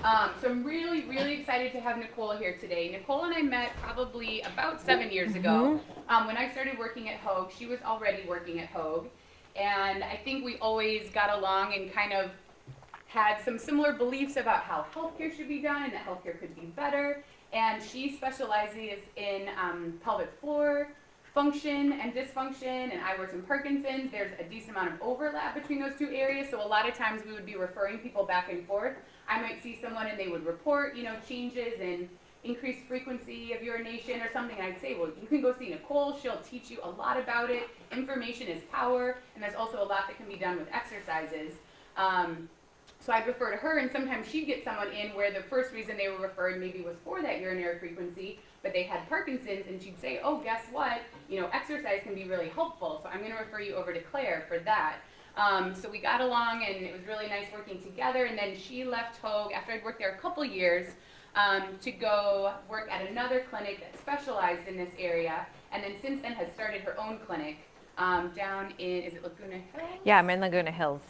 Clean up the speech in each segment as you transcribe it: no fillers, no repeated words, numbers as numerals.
So I'm really, really excited to have Nicole here today. Nicole and I met probably about 7 years ago. When I started working at Hoag, she was already working at Hoag. And I think we always got along and kind of had some similar beliefs about how healthcare should be done and that healthcare could be better. And she specializes in pelvic floor function and dysfunction, and I worked in Parkinson's. There's a decent amount of overlap between those two areas, so a lot of times we would be referring people back and forth. I might see someone and they would report, changes in increased frequency of urination or something, and I'd say, well, you can go see Nicole. She'll teach you a lot about it. Information is power, and there's also a lot that can be done with exercises. So I'd refer to her, and sometimes she'd get someone in where the first reason they were referred maybe was for that urinary frequency, but they had Parkinson's, and she'd say, oh, guess what? Exercise can be really helpful, so I'm going to refer you over to Claire for that. So we got along, and it was really nice working together, and then she left Hoag after I'd worked there a couple years to go work at another clinic that specialized in this area, and then since then has started her own clinic down in, is it Laguna Hills? Yeah, I'm in Laguna Hills.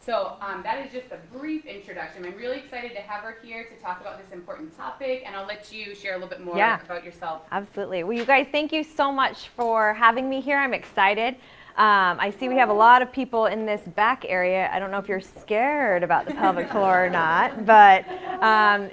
So that is just a brief introduction. I'm really excited to have her here to talk about this important topic, and I'll let you share a little bit more about yourself. Absolutely. Well, you guys, thank you so much for having me here. I'm excited. I see we have a lot of people in this back area. I don't know if you're scared about the pelvic floor or not, but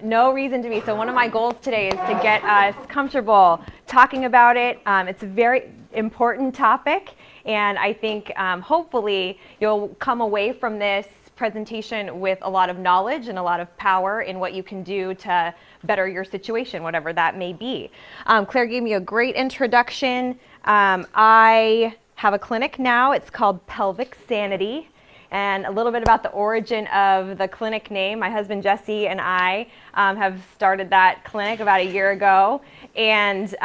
no reason to be. So one of my goals today is to get us comfortable talking about it. It's a very important topic. And I think hopefully you'll come away from this presentation with a lot of knowledge and a lot of power in what you can do to better your situation, whatever that may be. Claire gave me a great introduction. I have a clinic now. It's called PelvicSanity. And a little bit about the origin of the clinic name. My husband Jesse and I have started that clinic about a year ago. And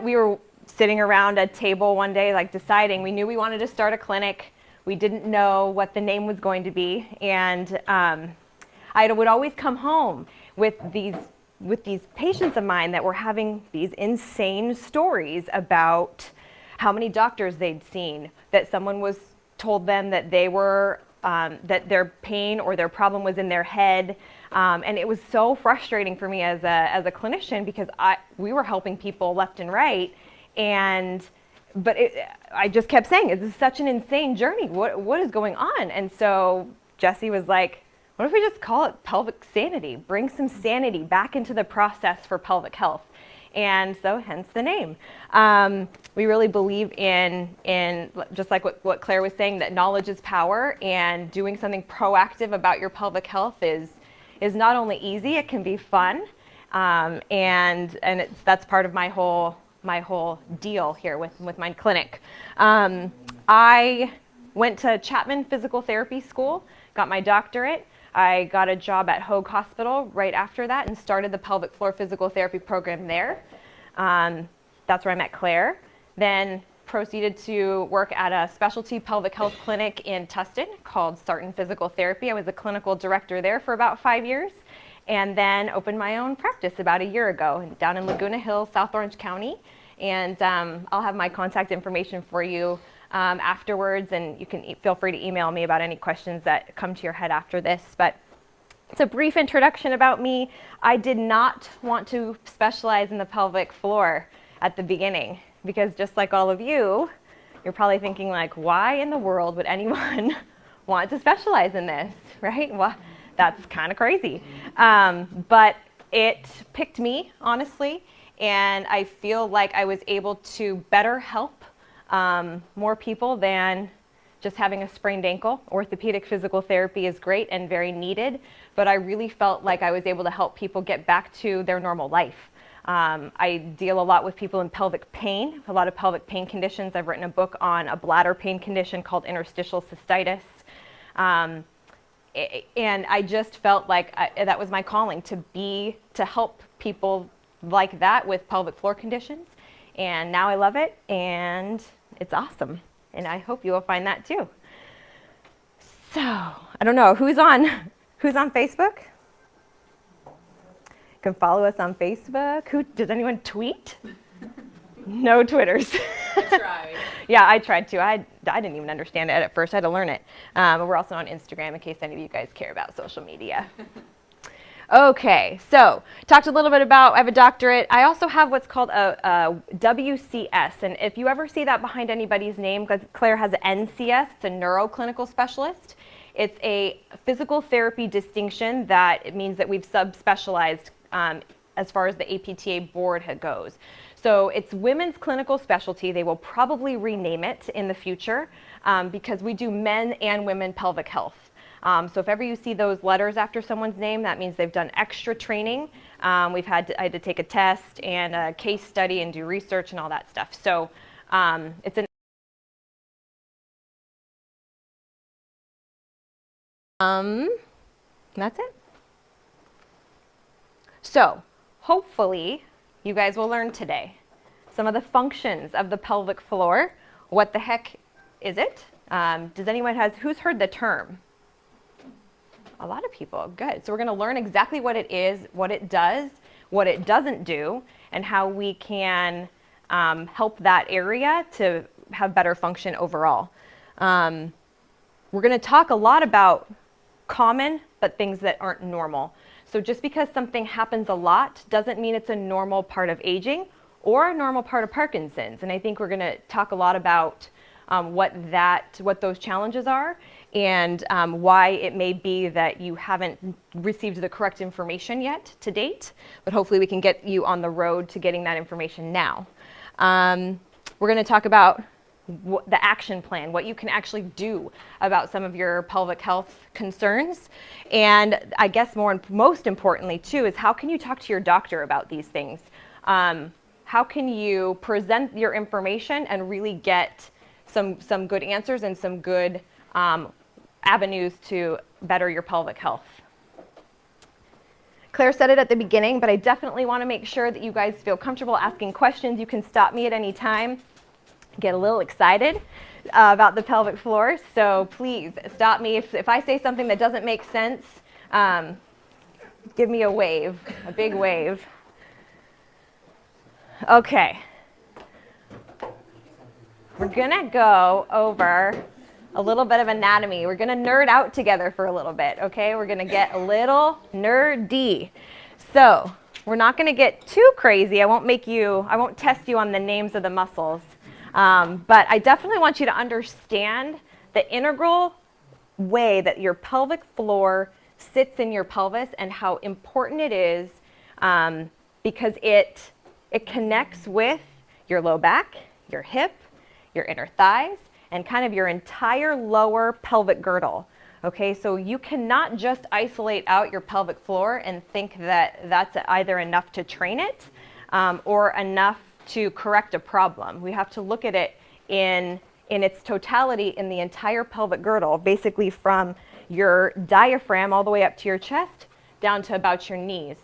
we were sitting around a table one day, deciding. We knew we wanted to start a clinic. We didn't know what the name was going to be, and I would always come home with these patients of mine that were having these insane stories about how many doctors they'd seen, that someone was told them that they were that their pain or their problem was in their head, and it was so frustrating for me as a clinician because we were helping people left and right. But I just kept saying, this is such an insane journey. What is going on? And so Jesse was like, what if we just call it PelvicSanity? Bring some sanity back into the process for pelvic health. And so hence the name. We really believe in just like what Claire was saying, that knowledge is power, and doing something proactive about your pelvic health is not only easy, it can be fun. And that's part of my whole deal here with my clinic. I went to Chapman Physical Therapy School, got my doctorate. I got a job at Hoag Hospital right after that and started the pelvic floor physical therapy program there. That's where I met Claire. Then proceeded to work at a specialty pelvic health clinic in Tustin called Sarton Physical Therapy. I was a clinical director there for about 5 years. And then opened my own practice about a year ago down in Laguna Hills, South Orange County. And I'll have my contact information for you afterwards, and you can feel free to email me about any questions that come to your head after this. But it's a brief introduction about me. I did not want to specialize in the pelvic floor at the beginning, because just like all of you, you're probably thinking why in the world would anyone want to specialize in this, right? Well, that's kind of crazy. But it picked me, honestly, and I feel like I was able to better help more people than just having a sprained ankle. Orthopedic physical therapy is great and very needed, but I really felt like I was able to help people get back to their normal life. I deal a lot with people in pelvic pain, a lot of pelvic pain conditions. I've written a book on a bladder pain condition called interstitial cystitis. And I just felt like that was my calling, to help people like that with pelvic floor conditions. And now I love it, and it's awesome. And I hope you will find that too. So, I don't know, who's on Facebook? You can follow us on Facebook. Does anyone tweet? No Twitters. I tried. Yeah, I tried to. I didn't even understand it at first. I had to learn it. But we're also on Instagram in case any of you guys care about social media. Okay, so talked a little bit about, I have a doctorate. I also have what's called a WCS, and if you ever see that behind anybody's name, because Claire has an NCS, it's a neuroclinical specialist. It's a physical therapy distinction that it means that we've subspecialized as far as the APTA board goes. So it's women's clinical specialty. They will probably rename it in the future because we do men and women pelvic health. So if ever you see those letters after someone's name, that means they've done extra training. I had to take a test and a case study and do research and all that stuff. So it's an that's it. So hopefully you guys will learn today some of the functions of the pelvic floor. What the heck is it? Does anyone who's heard the term? A lot of people. Good. So we're going to learn exactly what it is, what it does, what it doesn't do, and how we can help that area to have better function overall. We're going to talk a lot about common, but things that aren't normal. So just because something happens a lot doesn't mean it's a normal part of aging or a normal part of Parkinson's. And I think we're going to talk a lot about what those challenges are and why it may be that you haven't received the correct information yet to date, but hopefully we can get you on the road to getting that information now. We're going to talk about the action plan, what you can actually do about some of your pelvic health concerns. And I guess most importantly too is how can you talk to your doctor about these things? How can you present your information and really get some good answers and some good avenues to better your pelvic health? Claire said it at the beginning, but I definitely want to make sure that you guys feel comfortable asking questions. You can stop me at any time. Get a little excited about the pelvic floor, so please stop me. If I say something that doesn't make sense, give me a wave, a big wave. Okay. We're gonna go over a little bit of anatomy. We're gonna nerd out together for a little bit, okay? We're gonna get a little nerdy. So we're not gonna get too crazy. I won't test you on the names of the muscles. But I definitely want you to understand the integral way that your pelvic floor sits in your pelvis and how important it is because it connects with your low back, your hip, your inner thighs, and kind of your entire lower pelvic girdle. Okay, so you cannot just isolate out your pelvic floor and think that that's either enough to train it or enough to correct a problem. We have to look at it in its totality in the entire pelvic girdle, basically from your diaphragm all the way up to your chest down to about your knees.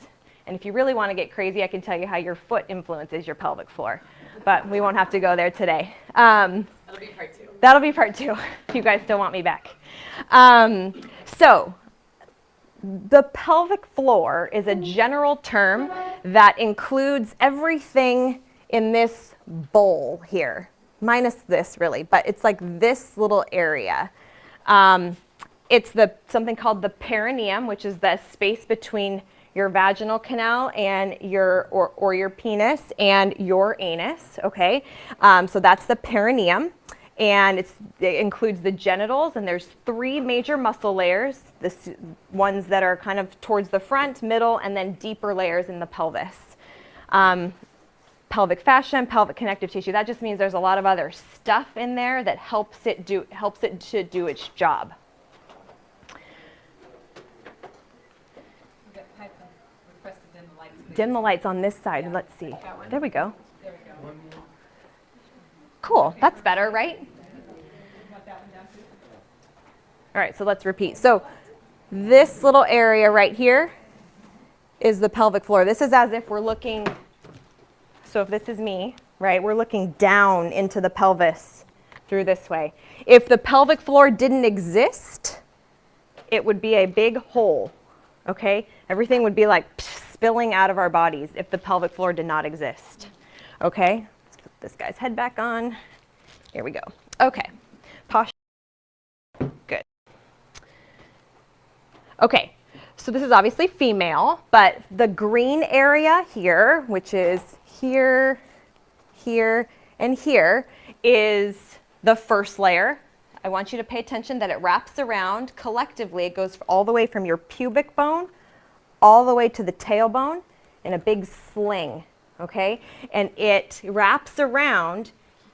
And if you really want to get crazy, I can tell you how your foot influences your pelvic floor, but we won't have to go there today. That'll be part two. That'll be part two, if you guys still want me back. So the pelvic floor is a general term that includes everything in this bowl here, minus this really, but it's like this little area. It's something called the perineum, which is the space between your vaginal canal and your penis and your anus, okay? So that's the perineum, and it includes the genitals, and there's 3 major muscle layers, the ones that are kind of towards the front, middle, and then deeper layers in the pelvis. Pelvic fascia and pelvic connective tissue. That just means there's a lot of other stuff in there that helps it to do its job. Dim the lights on this side. Yeah. Let's see. There we go. There we go. Cool. That's better, right? All right, so let's repeat. So this little area right here is the pelvic floor. This is as if we're looking. So if this is me, right, we're looking down into the pelvis through this way. If the pelvic floor didn't exist, it would be a big hole, okay? Everything would be like spilling out of our bodies if the pelvic floor did not exist, okay? Let's put this guy's head back on. Here we go. Okay, posture, good. Okay, So this is obviously female, but the green area here, which is here, here, and here, is the first layer. I want you to pay attention that it wraps around collectively. It goes all the way from your pubic bone all the way to the tailbone in a big sling, okay? And it wraps around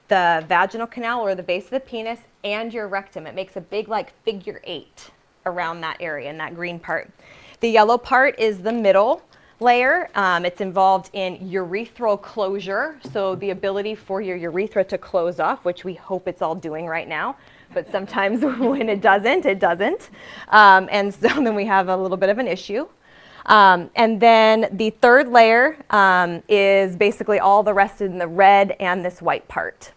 the vaginal canal or the base of the penis and your rectum. It makes a big like figure 8 around that area in that green part. The yellow part is the middle layer. It's involved in urethral closure, so the ability for your urethra to close off, which we hope it's all doing right now. But sometimes when it doesn't, it doesn't. And so then we have a little bit of an issue. And then the third layer is basically all the rest in the red and this white part.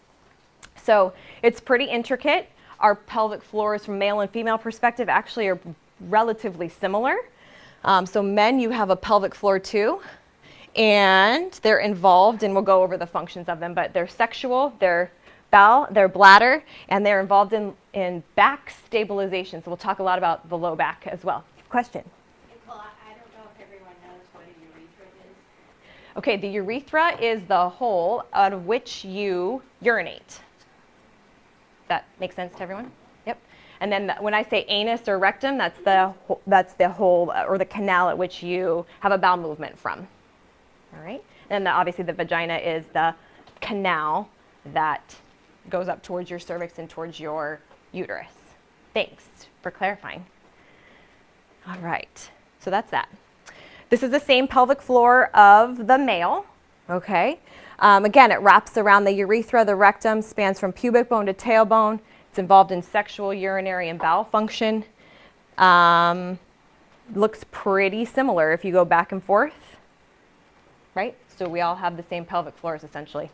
So it's pretty intricate. Our pelvic floors from male and female perspective actually are relatively similar. So men, you have a pelvic floor too. And they're involved, and we'll go over the functions of them, but they're sexual, they're bowel, their bladder, and they're involved in back stabilization. So we'll talk a lot about the low back as well. Question? Well, I don't know if everyone knows what a urethra is. Okay, the urethra is the hole out of which you urinate. That makes sense to everyone? Yep. And then when I say anus or rectum, that's the hole or the canal at which you have a bowel movement from. All right? And then obviously the vagina is the canal that goes up towards your cervix and towards your uterus. Thanks for clarifying. All right, so that's that. This is the same pelvic floor of the male, okay? Again, it wraps around the urethra, the rectum, spans from pubic bone to tailbone. It's involved in sexual, urinary, and bowel function. Looks pretty similar if you go back and forth, right? So we all have the same pelvic floors essentially.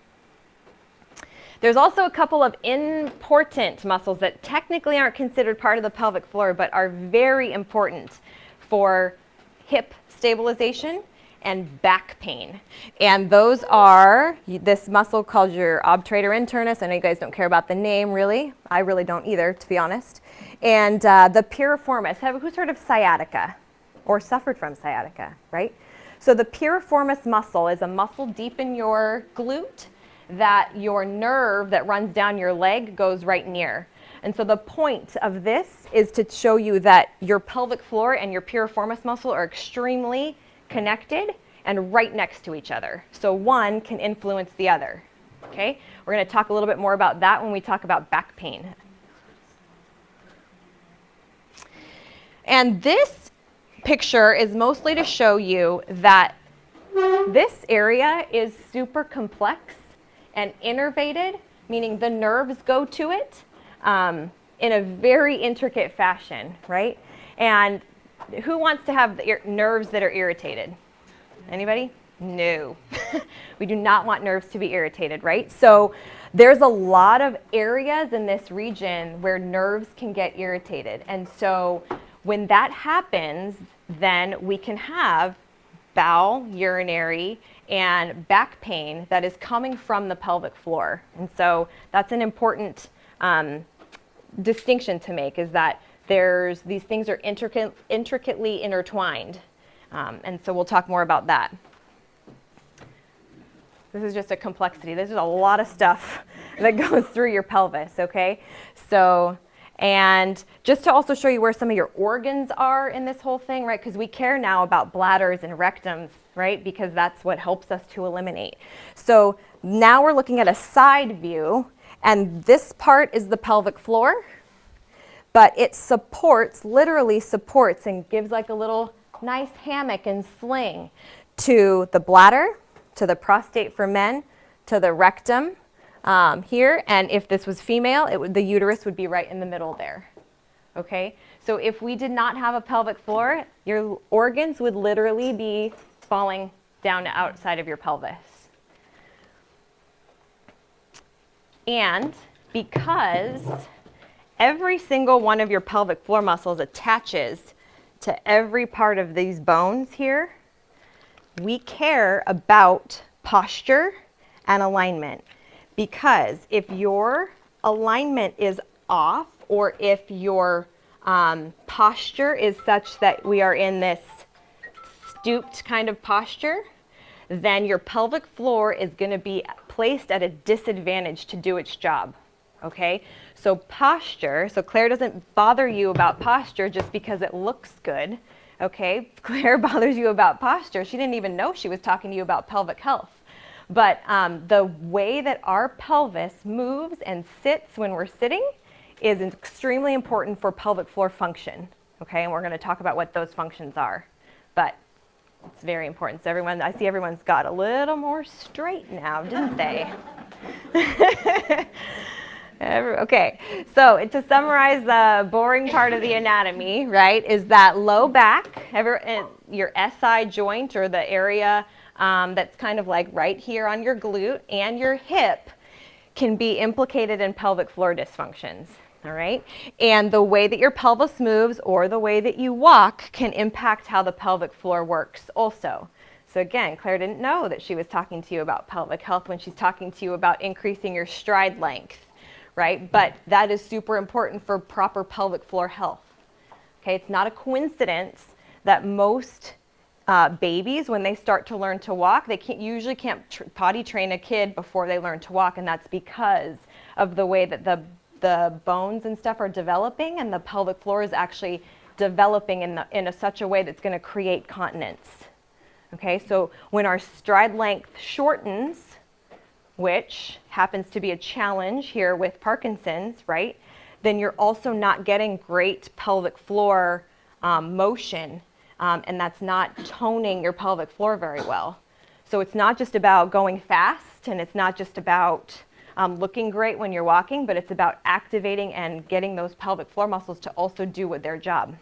There's also a couple of important muscles that technically aren't considered part of the pelvic floor, but are very important for hip stabilization and back pain. And those are this muscle called your obturator internus. I know you guys don't care about the name really. I really don't either, to be honest. And the piriformis. Who's heard of sciatica or suffered from sciatica, right? So the piriformis muscle is a muscle deep in your glute that your nerve that runs down your leg goes right near. And so the point of this is to show you that your pelvic floor and your piriformis muscle are extremely connected and right next to each other. So one can influence the other. Okay? We're going to talk a little bit more about that when we talk about back pain. And this picture is mostly to show you that this area is super complex and innervated, meaning the nerves go to it in a very intricate fashion, right? And who wants to have nerves that are irritated? Anybody? No. We do not want nerves to be irritated, right? So there's a lot of areas in this region where nerves can get irritated. And so when that happens, then we can have bowel, urinary, and back pain that is coming from the pelvic floor. And so that's an important distinction to make, is that these things are intricately intertwined. And so we'll talk more about that. This is just a complexity. There's a lot of stuff that goes through your pelvis, okay? So, and just to also show you where some of your organs are in this whole thing, right? Because we care now about bladders and rectums, right? Because that's what helps us to eliminate. So now we're looking at a side view, and this part is the pelvic floor, but it supports, literally supports, and gives like a little nice hammock and sling to the bladder, to the prostate for men, to the rectum here, and if this was female, the uterus would be right in the middle there. Okay, so if we did not have a pelvic floor, your organs would literally be falling down to outside of your pelvis. And because every single one of your pelvic floor muscles attaches to every part of these bones here, we care about posture and alignment. Because if your alignment is off, or if your posture is such that we are in this stooped kind of posture, then your pelvic floor is going to be placed at a disadvantage to do its job. Okay, so posture, so Claire doesn't bother you about posture just because it looks good. Okay, Claire bothers you about posture. She didn't even know she was talking to you about pelvic health. But the way that our pelvis moves and sits when we're sitting is extremely important for pelvic floor function. Okay, and we're going to talk about what those functions are. But it's very important. So everyone, I see everyone's got a little more straight now, didn't they? Okay, so to summarize the boring part of the anatomy, right, is that low back, your SI joint, or the area that's kind of like right here on your glute and your hip, can be implicated in pelvic floor dysfunctions. All right, and the way that your pelvis moves or the way that you walk can impact how the pelvic floor works also. So again, Claire didn't know that she was talking to you about pelvic health when she's talking to you about increasing your stride length, right? But that is super important for proper pelvic floor health. Okay, it's not a coincidence that most babies, when they start to learn to walk, they usually can't potty train a kid before they learn to walk, and that's because of the way that the bones and stuff are developing, and the pelvic floor is actually developing in such a way that's going to create continence. Okay, so when our stride length shortens, which happens to be a challenge here with Parkinson's, right, then you're also not getting great pelvic floor motion, and that's not toning your pelvic floor very well. So it's not just about going fast, and it's not just about looking great when you're walking, but it's about activating and getting those pelvic floor muscles to also do their job.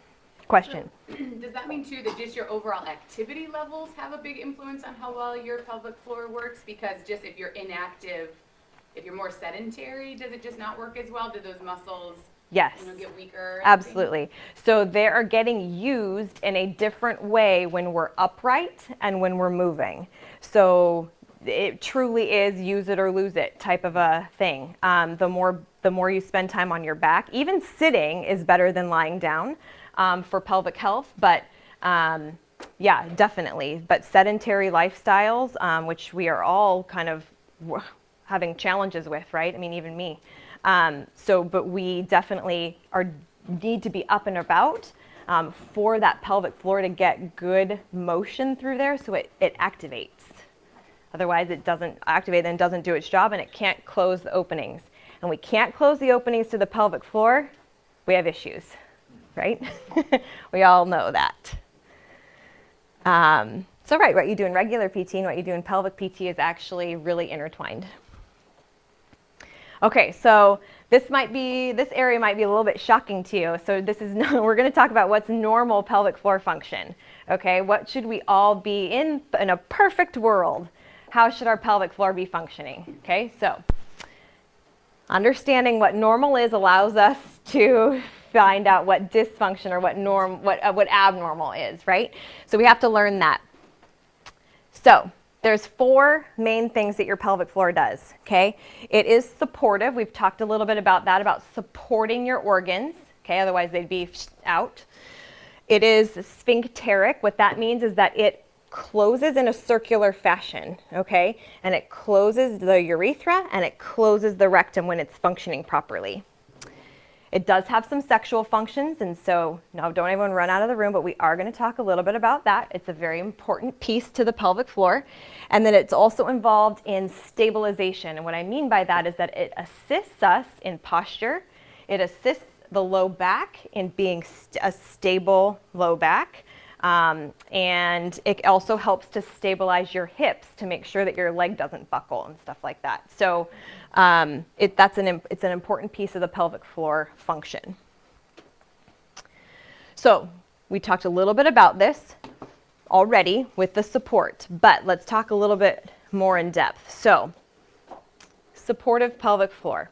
Question. So, does that mean too that just your overall activity levels have a big influence on how well your pelvic floor works? Because just if you're inactive, if you're more sedentary, does it just not work as well? Do those muscles Yes. get weaker? Absolutely. So they are getting used in a different way when we're upright and when we're moving. So it truly is use it or lose it type of a thing. The more you spend time on your back, even sitting is better than lying down for pelvic health. But yeah, definitely. But sedentary lifestyles, which we are all kind of having challenges with, right? I mean, even me. But we definitely need to be up and about for that pelvic floor to get good motion through there, so it activates. Otherwise, it doesn't activate, then doesn't do its job, and it can't close the openings. And we can't close the openings to the pelvic floor, we have issues, right? We all know that. So right, what you do in regular PT and what you do in pelvic PT is actually really intertwined. Okay, so this area might be a little bit shocking to you. So we're going to talk about what's normal pelvic floor function. Okay, what should we all be in a perfect world? How should our pelvic floor be functioning? Okay, so understanding what normal is allows us to find out what dysfunction or what abnormal is, right? So we have to learn that. So there's 4 main things that your pelvic floor does, okay? It is supportive. We've talked a little bit about that, about supporting your organs, okay? Otherwise they'd be out. It is sphincteric. What that means is that it closes in a circular fashion, okay? And it closes the urethra and it closes the rectum when it's functioning properly. It does have some sexual functions, and so no, don't everyone run out of the room, but we are going to talk a little bit about that. It's a very important piece to the pelvic floor. And then it's also involved in stabilization. And what I mean by that is that it assists us in posture. It assists the low back in being a stable low back. And it also helps to stabilize your hips to make sure that your leg doesn't buckle and stuff like that. So it's an important piece of the pelvic floor function. So we talked a little bit about this already with the support, but let's talk a little bit more in depth. So supportive pelvic floor.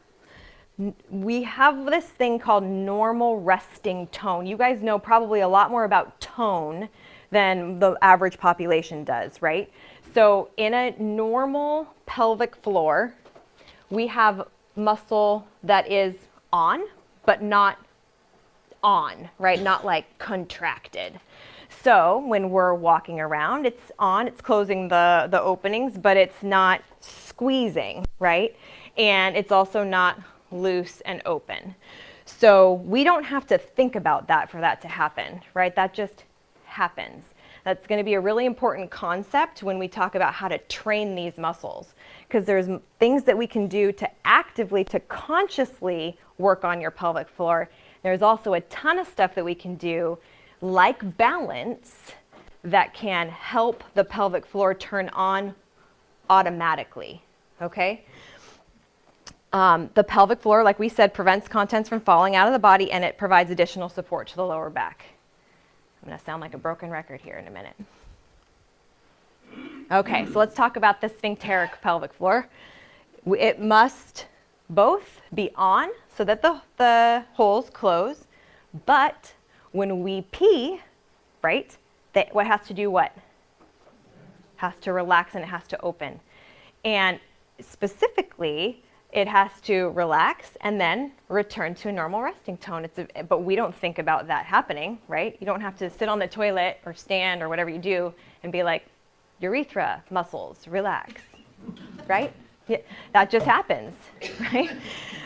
We have this thing called normal resting tone. You guys know probably a lot more about tone than the average population does, right? So in a normal pelvic floor, we have muscle that is on, but not on, right? Not like contracted. So when we're walking around, it's on, it's closing the openings, but it's not squeezing, right? And it's also not loose and open. So we don't have to think about that for that to happen, right? That just happens. That's going to be a really important concept when we talk about how to train these muscles, because there's things that we can do to actively, to consciously work on your pelvic floor. There's also a ton of stuff that we can do, like balance, that can help the pelvic floor turn on automatically, okay? The pelvic floor, like we said, prevents contents from falling out of the body, and it provides additional support to the lower back. I'm going to sound like a broken record here in a minute. Okay, so let's talk about the sphincteric pelvic floor. It must both be on so that the holes close, but when we pee, right, what has to do what? Has to relax and it has to open. And specifically, it has to relax and then return to a normal resting tone. But we don't think about that happening, right? You don't have to sit on the toilet or stand or whatever you do and be like, urethra muscles, relax, right? Yeah, that just happens, right?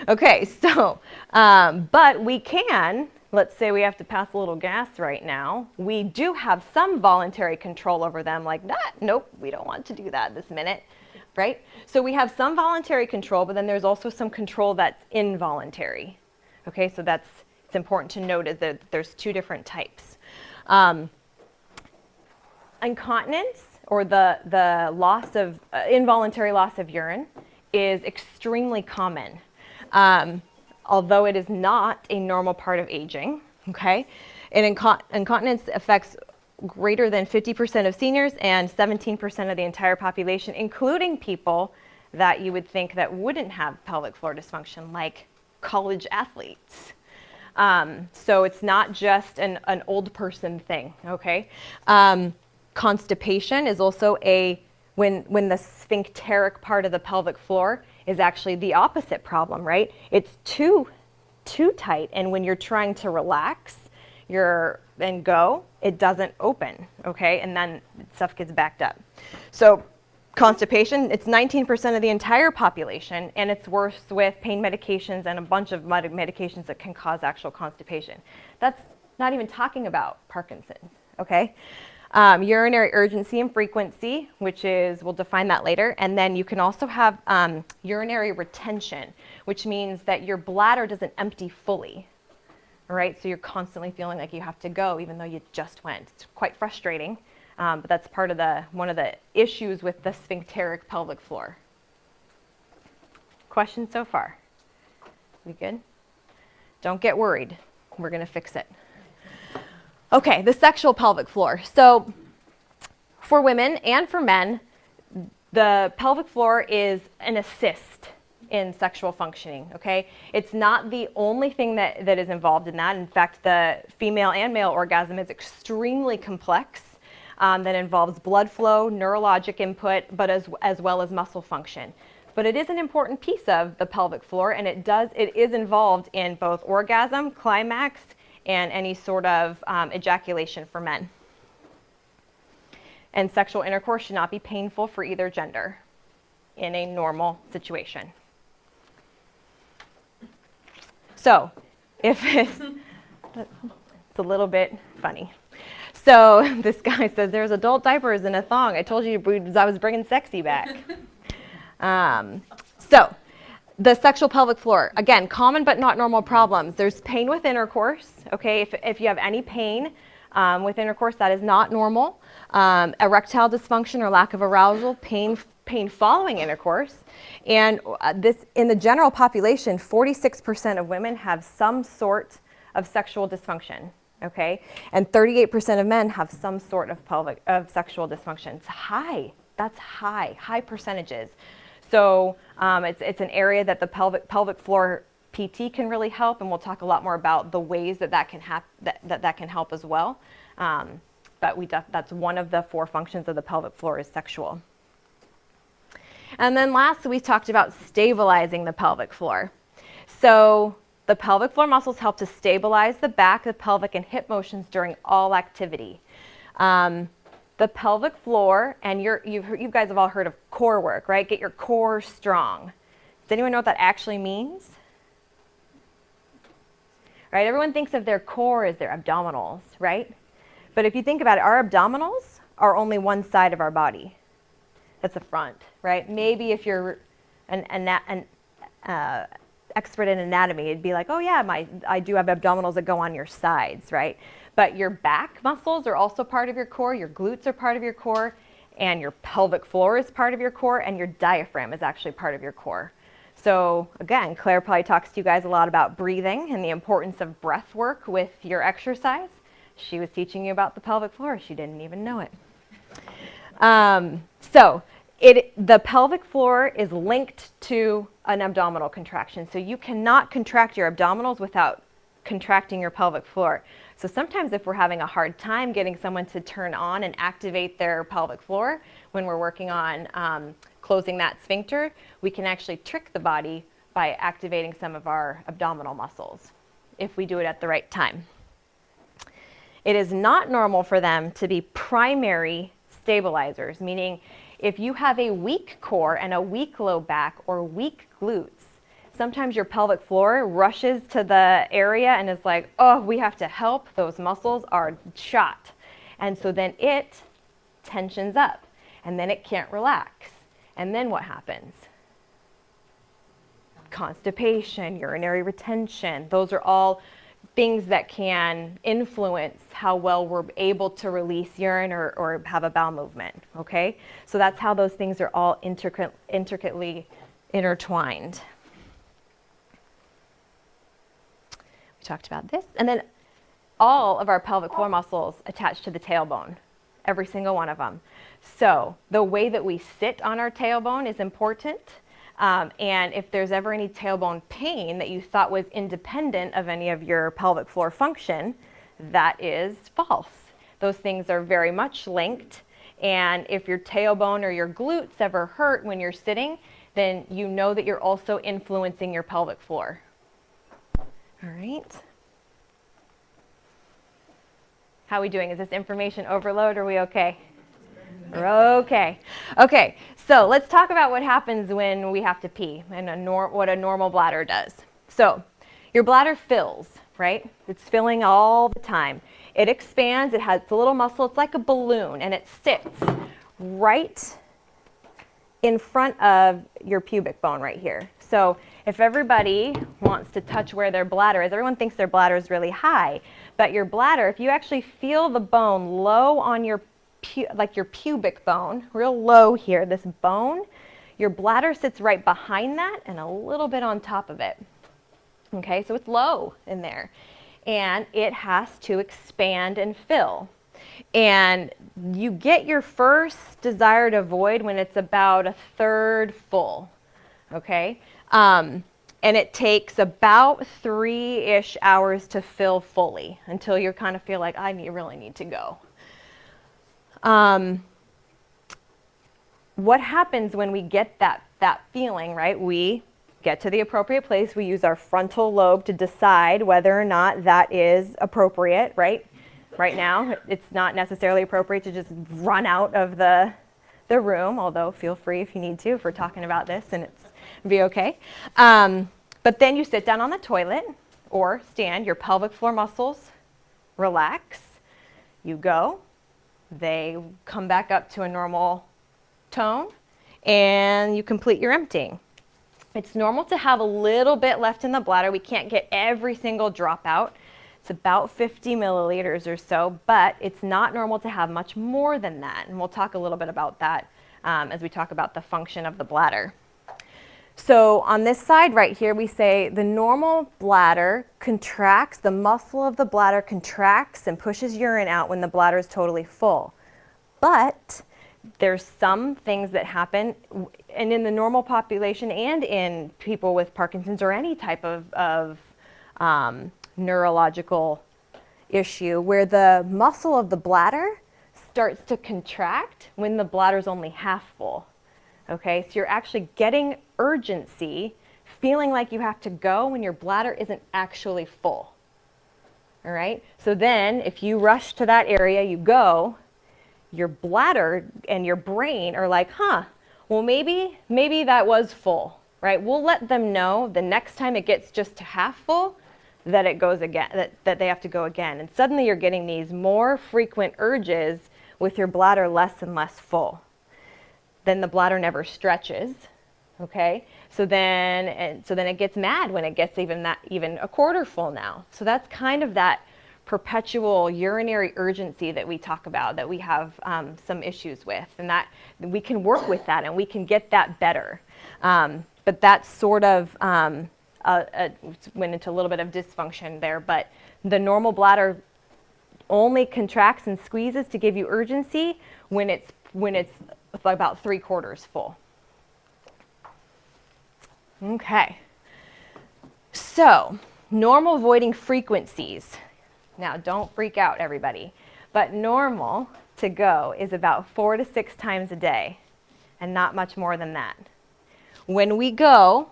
Okay, so, but we can, let's say we have to pass a little gas right now. We do have some voluntary control over them like that. Nope, we don't want to do that this minute. Right? So we have some voluntary control, but then there's also some control that's involuntary. Okay, so it's important to note is that there's two different types. Incontinence, or the loss of involuntary loss of urine, is extremely common, although it is not a normal part of aging. Okay, and incontinence affects greater than 50% of seniors and 17% of the entire population, including people that you would think that wouldn't have pelvic floor dysfunction, like college athletes. So it's not just an old person thing, okay? Constipation is also when the sphincteric part of the pelvic floor is actually the opposite problem, right? It's too tight, and when you're trying to relax, and go, it doesn't open, okay? And then stuff gets backed up. So constipation, it's 19% of the entire population, and it's worse with pain medications and a bunch of medications that can cause actual constipation. That's not even talking about Parkinson's, okay? Urinary urgency and frequency, which is, we'll define that later. And then you can also have urinary retention, which means that your bladder doesn't empty fully. All right, so you're constantly feeling like you have to go even though you just went. It's quite frustrating, but that's part of one of the issues with the sphincteric pelvic floor. Questions so far? We good? Don't get worried. We're going to fix it. Okay, the sexual pelvic floor. So for women and for men, the pelvic floor is an assist in sexual functioning, okay? It's not the only thing that is involved in that. In fact, the female and male orgasm is extremely complex, that involves blood flow, neurologic input, but as well as muscle function. But it is an important piece of the pelvic floor, and it is involved in both orgasm, climax, and any sort of ejaculation for men. And sexual intercourse should not be painful for either gender in a normal situation. So, if it's a little bit funny. So this guy says there's adult diapers and a thong. I told you I was bringing sexy back. So the sexual pelvic floor, again, common but not normal problems. There's pain with intercourse. Okay, if you have any pain with intercourse, that is not normal. Erectile dysfunction or lack of arousal, pain following intercourse. And this, in the general population, 46% of women have some sort of sexual dysfunction, okay? And 38% of men have some sort of sexual dysfunction. It's high. That's high percentages. So it's an area that the pelvic floor PT can really help, and we'll talk a lot more about the ways that can help as well. But that's one of the 4 functions of the pelvic floor is sexual. And then last, we talked about stabilizing the pelvic floor. So the pelvic floor muscles help to stabilize the back, the pelvic, and hip motions during all activity. The pelvic floor, and you guys have all heard of core work, right? Get your core strong. Does anyone know what that actually means? Right, everyone thinks of their core as their abdominals, right? But if you think about it, our abdominals are only one side of our body. That's the front, right? Maybe if you're an expert in anatomy, it'd be like, oh yeah, I do have abdominals that go on your sides, right? But your back muscles are also part of your core, your glutes are part of your core, and your pelvic floor is part of your core, and your diaphragm is actually part of your core. So again, Claire probably talks to you guys a lot about breathing and the importance of breath work with your exercise. She was teaching you about the pelvic floor. She didn't even know it. The pelvic floor is linked to an abdominal contraction. So you cannot contract your abdominals without contracting your pelvic floor. So sometimes if we're having a hard time getting someone to turn on and activate their pelvic floor when we're working on closing that sphincter, we can actually trick the body by activating some of our abdominal muscles if we do it at the right time. It is not normal for them to be primary stabilizers, meaning if you have a weak core and a weak low back or weak glutes, sometimes your pelvic floor rushes to the area and is like, oh, we have to help, those muscles are shot. And so then it tensions up and then it can't relax. And then what happens? Constipation, urinary retention, those are all things that can influence how well we're able to release urine or have a bowel movement, okay? So that's how those things are all intricately intertwined. We talked about this. And then all of our pelvic floor muscles attach to the tailbone, every single one of them. So the way that we sit on our tailbone is important. And if there's ever any tailbone pain that you thought was independent of any of your pelvic floor function, that is false. Those things are very much linked. And if your tailbone or your glutes ever hurt when you're sitting, then you know that you're also influencing your pelvic floor. All right. How are we doing? Is this information overload? Are we okay? Okay. Okay, so let's talk about what happens when we have to pee and what a normal bladder does. So your bladder fills, right? It's filling all the time. It expands, it has a little muscle, it's like a balloon, and it sits right in front of your pubic bone right here. So if everybody wants to touch where their bladder is, everyone thinks their bladder is really high, but your bladder, if you actually feel the bone low on your like your pubic bone, real low here, this bone, your bladder sits right behind that and a little bit on top of it. Okay, so it's low in there. And it has to expand and fill. And you get your first desired void when it's about 1/3 full. Okay? And it takes about 3-ish hours to fill fully until you kind of feel like, I really need to go. What happens when we get that feeling, right? We get to the appropriate place. We use our frontal lobe to decide whether or not that is appropriate, right? Right now, it's not necessarily appropriate to just run out of the room, although feel free if you need to, if we're talking about this and it's be okay. But then you sit down on the toilet or stand, your pelvic floor muscles relax, you go, they come back up to a normal tone, and you complete your emptying. It's normal to have a little bit left in the bladder. We can't get every single drop out. It's about 50 milliliters or so, but it's not normal to have much more than that. And we'll talk a little bit about that as we talk about the function of the bladder. So on this side right here, we say the normal bladder contracts, the muscle of the bladder contracts and pushes urine out when the bladder is totally full. But there's some things that happen, and in the normal population and in people with Parkinson's or any type of neurological issue, where the muscle of the bladder starts to contract when the bladder's only half full. Okay, so you're actually getting urgency feeling like you have to go when your bladder isn't actually full. All right? So then if you rush to that area, you go, your bladder and your brain are like, well, maybe that was full, right? We'll let them know the next time it gets just to half full that it goes again, that they have to go again. And suddenly you're getting these more frequent urges with your bladder less and less full. Then the bladder never stretches, okay? So then it gets mad when it gets even a quarter full now. So that's kind of that perpetual urinary urgency that we talk about, that we have some issues with, and that we can work with that and we can get that better. But that's sort of went into a little bit of dysfunction there, but the normal bladder only contracts and squeezes to give you urgency when it's about 3/4 full. Okay. So, normal voiding frequencies. Now, don't freak out, everybody, but normal to go is about 4 to 6 times a day, and not much more than that. When we go,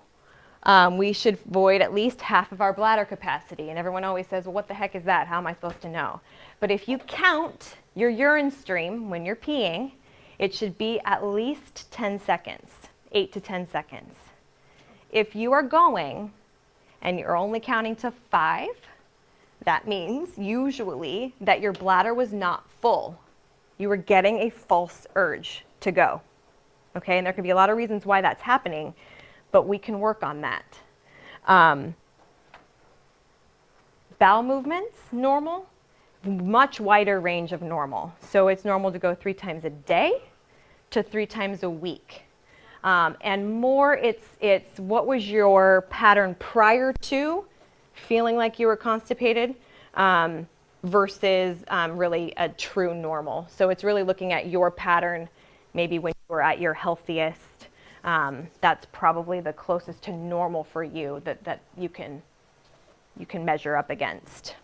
we should void at least half of our bladder capacity, and everyone always says, well, what the heck is that? How am I supposed to know? But if you count your urine stream when you're peeing, it should be at least 10 seconds, 8 to 10 seconds. If you are going and you're only counting to 5, that means usually that your bladder was not full. You were getting a false urge to go. Okay, and there can be a lot of reasons why that's happening, but we can work on that. Bowel movements, normal, much wider range of normal. So it's normal to go 3 times a day to 3 times a week. And more, it's what was your pattern prior to feeling like you were constipated versus really a true normal. So it's really looking at your pattern maybe when you were at your healthiest. That's probably the closest to normal for you that you can measure up against.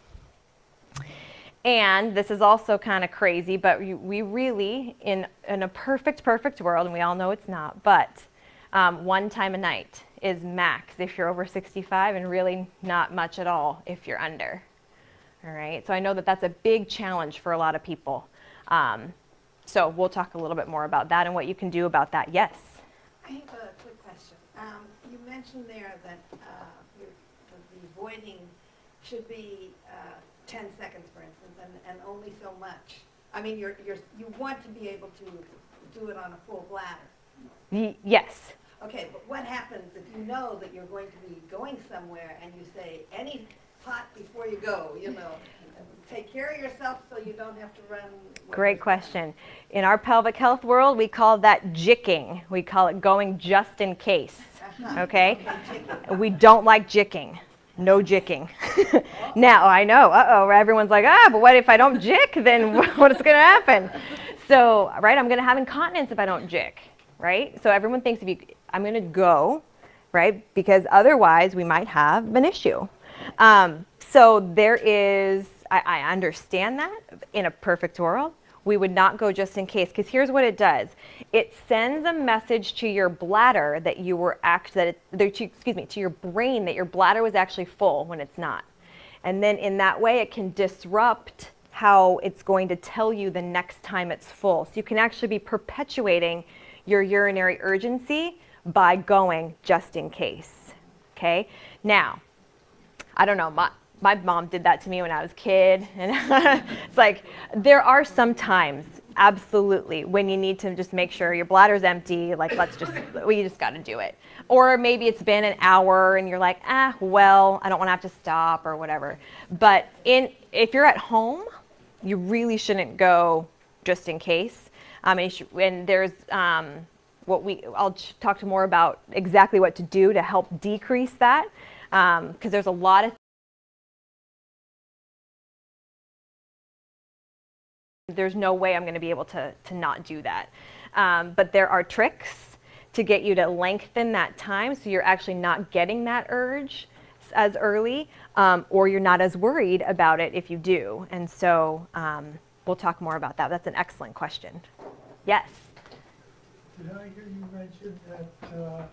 And this is also kind of crazy, but we really, in a perfect world, and we all know it's not, but 1 time a night is max if you're over 65, and really not much at all if you're under. All right, so I know that that's a big challenge for a lot of people. So we'll talk a little bit more about that and what you can do about that. Yes? I have a quick question. You mentioned there that the voiding should be 10 seconds, for instance, and only so much. I mean, you want to be able to do it on a full bladder. Yes. Okay, but what happens if you know that you're going to be going somewhere and you say, any pot before you go, take care of yourself so you don't have to run. Great question. In our pelvic health world, we call that jicking. We call it going just in case. Okay? We don't like jicking. No jicking. Now, I know, everyone's like, but what if I don't jick? Then what is going to happen? So, right, I'm going to have incontinence if I don't jick, right? So everyone thinks I'm going to go, right, because otherwise we might have an issue. So there is, I understand that in a perfect world. We would not go just in case, because here's what it does. It sends a message to your bladder that you were to your brain that your bladder was actually full when it's not. And then in that way, it can disrupt how it's going to tell you the next time it's full. So you can actually be perpetuating your urinary urgency by going just in case. Okay? Now, I don't know, my mom did that to me when I was a kid, and it's like, there are some times, absolutely, when you need to just make sure your bladder's empty, like we just gotta do it. Or maybe it's been an hour and you're like, well, I don't wanna have to stop or whatever. But if you're at home, you really shouldn't go just in case. And there's, I'll talk to more about exactly what to do to help decrease that, because there's a lot of there's no way I'm going to be able to not do that. But there are tricks to get you to lengthen that time so you're actually not getting that urge as early, or you're not as worried about it if you do. And so we'll talk more about that. That's an excellent question. Yes? Did I hear you mention that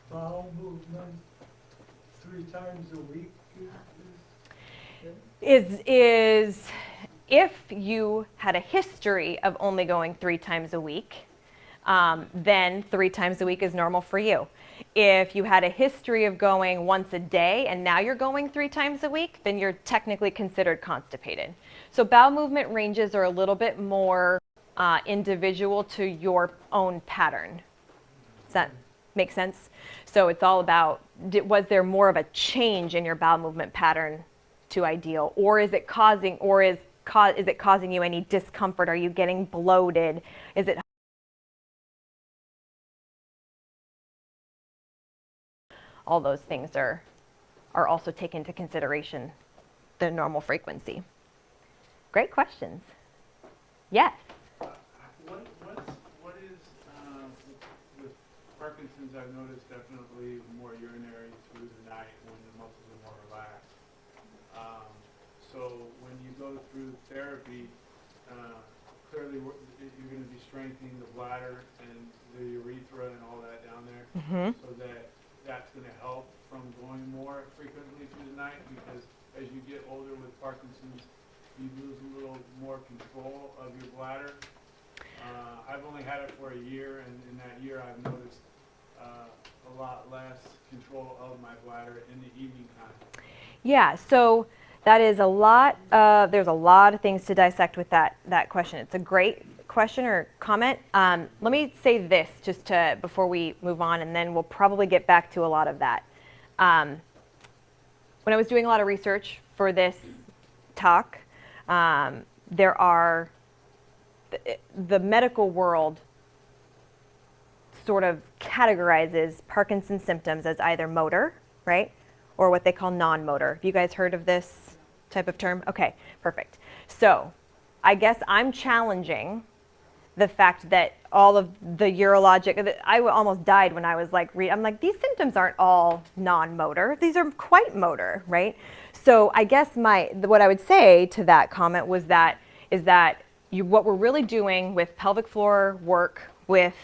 bowel movement 3 times a week Is if you had a history of only going 3 times a week, then 3 times a week is normal for you. If you had a history of going once a day and now you're going 3 times a week, then you're technically considered constipated. So bowel movement ranges are a little bit more individual to your own pattern. Does that make sense? So it's all about, was there more of a change in your bowel movement pattern to ideal, or is it causing, is it causing you any discomfort? Are you getting bloated? Is it all those things are also taken into consideration, the normal frequency. Great questions. Yes. What is with Parkinson's? I've noticed definitely more urinary through the night when the muscles are more relaxed. So when you go through therapy, clearly you're going to be strengthening the bladder and the urethra and all that down there, so that's going to help from going more frequently through the night, because as you get older with Parkinson's, you lose a little more control of your bladder. I've only had it for a year, and in that year I've noticed a lot less control of my bladder in the evening time. Yeah, so that is a lot, there's a lot of things to dissect with that question. It's a great question or comment. Let me say this just before we move on, and then we'll probably get back to a lot of that. When I was doing a lot of research for this talk, there are, the medical world sort of categorizes Parkinson's symptoms as either motor, right, or what they call non-motor. Have you guys heard of this type of term? Okay, perfect. So I guess I'm challenging the fact that all of the urologic, I almost died when I was like, I'm like, these symptoms aren't all non-motor. These are quite motor, right? So I guess what I would say to that comment was that, what we're really doing with pelvic floor work, with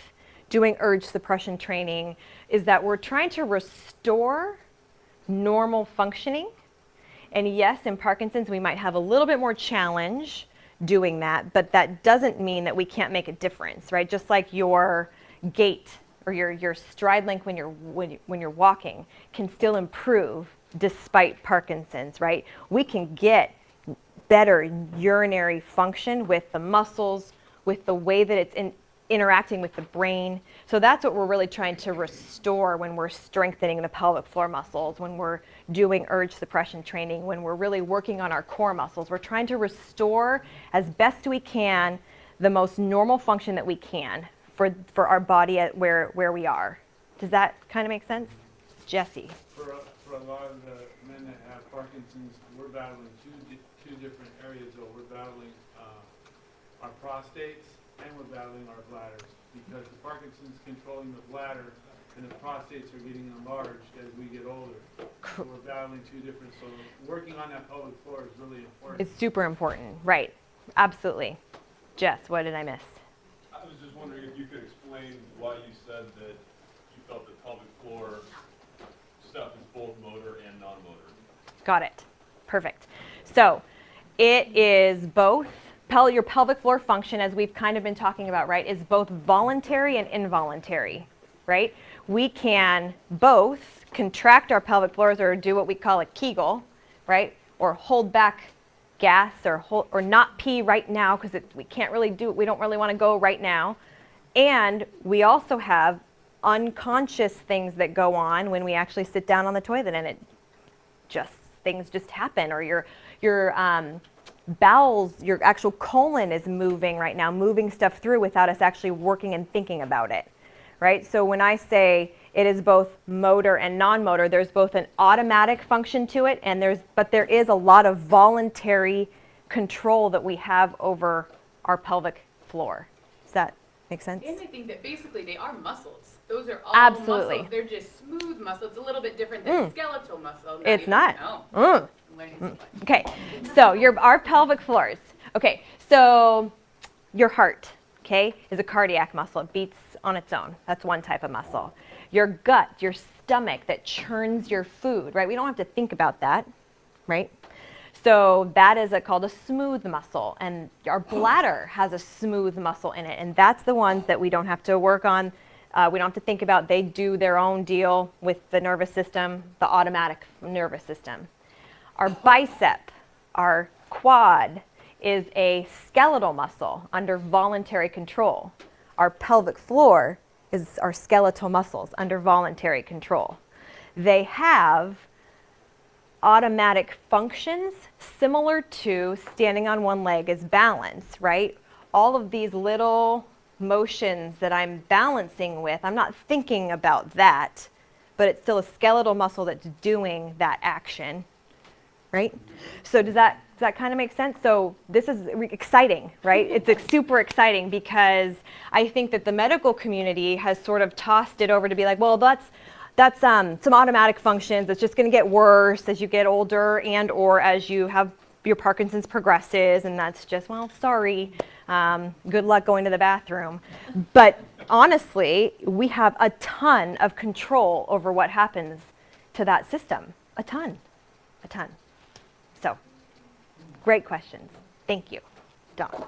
doing urge suppression training, is that we're trying to restore normal functioning. And yes, in Parkinson's, we might have a little bit more challenge doing that, but that doesn't mean that we can't make a difference, right? Just like your gait or your stride length when you're walking can still improve despite Parkinson's, right? We can get better urinary function with the muscles, with the way that it's interacting with the brain. So that's what we're really trying to restore when we're strengthening the pelvic floor muscles, when we're doing urge suppression training, when we're really working on our core muscles. We're trying to restore as best we can the most normal function that we can for our body at where we are. Does that kind of make sense? Jesse. For a lot of the men that have Parkinson's, we're battling two different areas. So we're battling our prostates, and we're battling our bladders, because the Parkinson's controlling the bladder and the prostates are getting enlarged as we get older. So we're battling two different, so working on that pelvic floor is really important. It's super important, right? Absolutely. Jess, what did I miss? I was just wondering if you could explain why you said that you felt that pelvic floor stuff is both motor and non-motor. Got it. Perfect. So it is both. Your pelvic floor function, as we've kind of been talking about, right, is both voluntary and involuntary, right? We can both contract our pelvic floors or do what we call a Kegel, right, or hold back gas or not pee right now because we can't really do it. We don't really want to go right now. And we also have unconscious things that go on when we actually sit down on the toilet, and things just happen, or your bowels, your actual colon is moving right now, moving stuff through without us actually working and thinking about it, right? So when I say it is both motor and non-motor, there's both an automatic function to it, but there is a lot of voluntary control that we have over our pelvic floor. Does that make sense? And I think that basically they are muscles. Those are all Absolutely. muscles. They're just smooth muscles. It's a little bit different than skeletal muscle. It's not. No. Mm. I'm learning so much. Okay, so our pelvic floors. Okay, so your heart. okay, is a cardiac muscle. It beats on its own. That's one type of muscle. Your gut, your stomach that churns your food, right? We don't have to think about that, right? So that is called a smooth muscle, and our bladder has a smooth muscle in it, and that's the ones that we don't have to work on. We don't have to think about. They do their own deal with the nervous system, the automatic nervous system. Our bicep, our quad, is a skeletal muscle under voluntary control. Our pelvic floor is our skeletal muscles under voluntary control. They have automatic functions similar to standing on one leg as balance, right? All of these little motions that I'm balancing with, I'm not thinking about that, but it's still a skeletal muscle that's doing that action, right? So does that kind of make sense? So this is exciting, right? It's super exciting because I think that the medical community has sort of tossed it over to be like, well, that's some automatic functions. It's just going to get worse as you get older and or as you have your Parkinson's progresses, and that's just, well, sorry. Good luck going to the bathroom. But honestly, we have a ton of control over what happens to that system. A ton. So, great questions. Thank you, Dawn.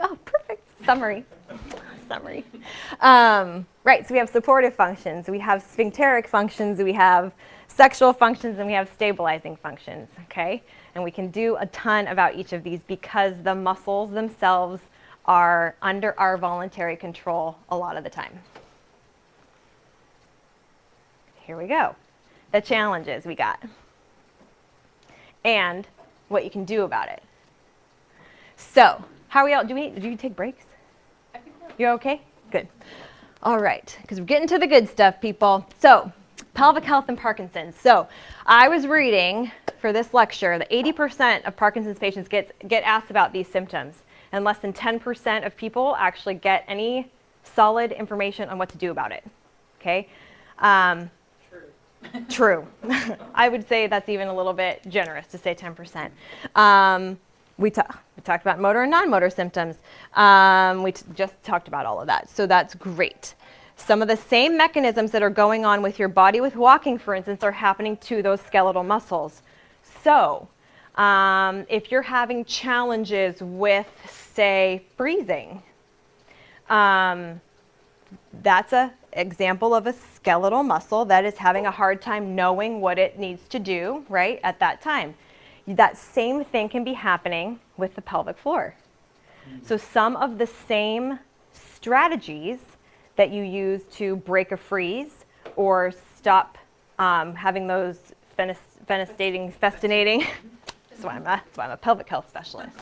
Oh, perfect. Summary. Right, so we have supportive functions, we have sphincteric functions, we have sexual functions, and we have stabilizing functions, okay? And we can do a ton about each of these because the muscles themselves are under our voluntary control a lot of the time. Here we go. The challenges we got. And what you can do about it. So, how are we all, do you take breaks? I think we're You're okay? Good. All right, because we're getting to the good stuff, people. So, pelvic health and Parkinson's. So, I was reading for this lecture that 80% of Parkinson's patients get asked about these symptoms, and less than 10% of people actually get any solid information on what to do about it. Okay? True. I would say that's even a little bit generous to say 10%. We talked about motor and non-motor symptoms. We just talked about all of that, so that's great. Some of the same mechanisms that are going on with your body with walking, for instance, are happening to those skeletal muscles. So if you're having challenges with, say, breathing, that's an example of a skeletal muscle that is having a hard time knowing what it needs to do, right, at that time. That same thing can be happening with the pelvic floor. So some of the same strategies that you use to break a freeze or stop having those festinating, that's why I'm a pelvic health specialist.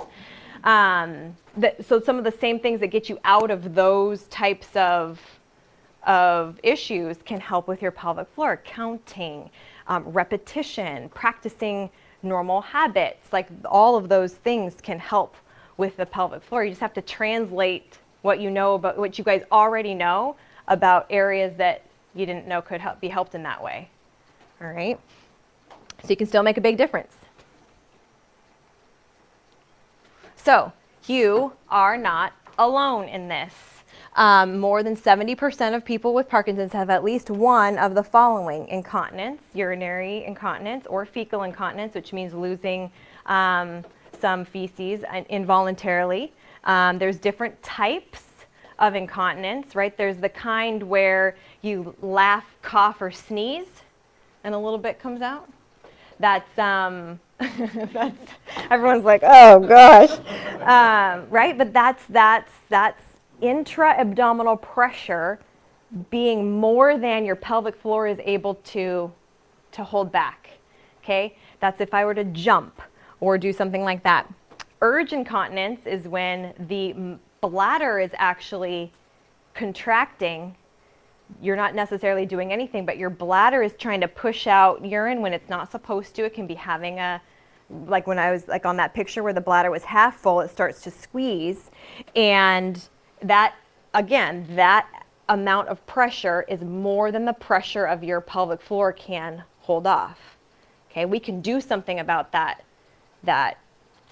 So some of the same things that get you out of those types of issues can help with your pelvic floor. Counting, repetition, practicing normal habits, like all of those things can help with the pelvic floor. You just have to translate what you know about, what you guys already know about areas that you didn't know could be helped in that way. All right? So you can still make a big difference. So you are not alone in this. More than 70% of people with Parkinson's have at least one of the following: incontinence, urinary incontinence, or fecal incontinence, which means losing some feces involuntarily. There's different types of incontinence, right? There's the kind where you laugh, cough, or sneeze, and a little bit comes out. That's, that's everyone's like, oh gosh, right? But that's intra-abdominal pressure being more than your pelvic floor is able to hold back, okay? That's if I were to jump or do something like that. Urge incontinence is when the bladder is actually contracting. You're not necessarily doing anything, but your bladder is trying to push out urine when it's not supposed to. It can be having like when I was like on that picture where the bladder was half full, it starts to squeeze. And that, again, that amount of pressure is more than the pressure of your pelvic floor can hold off. Okay, we can do something about that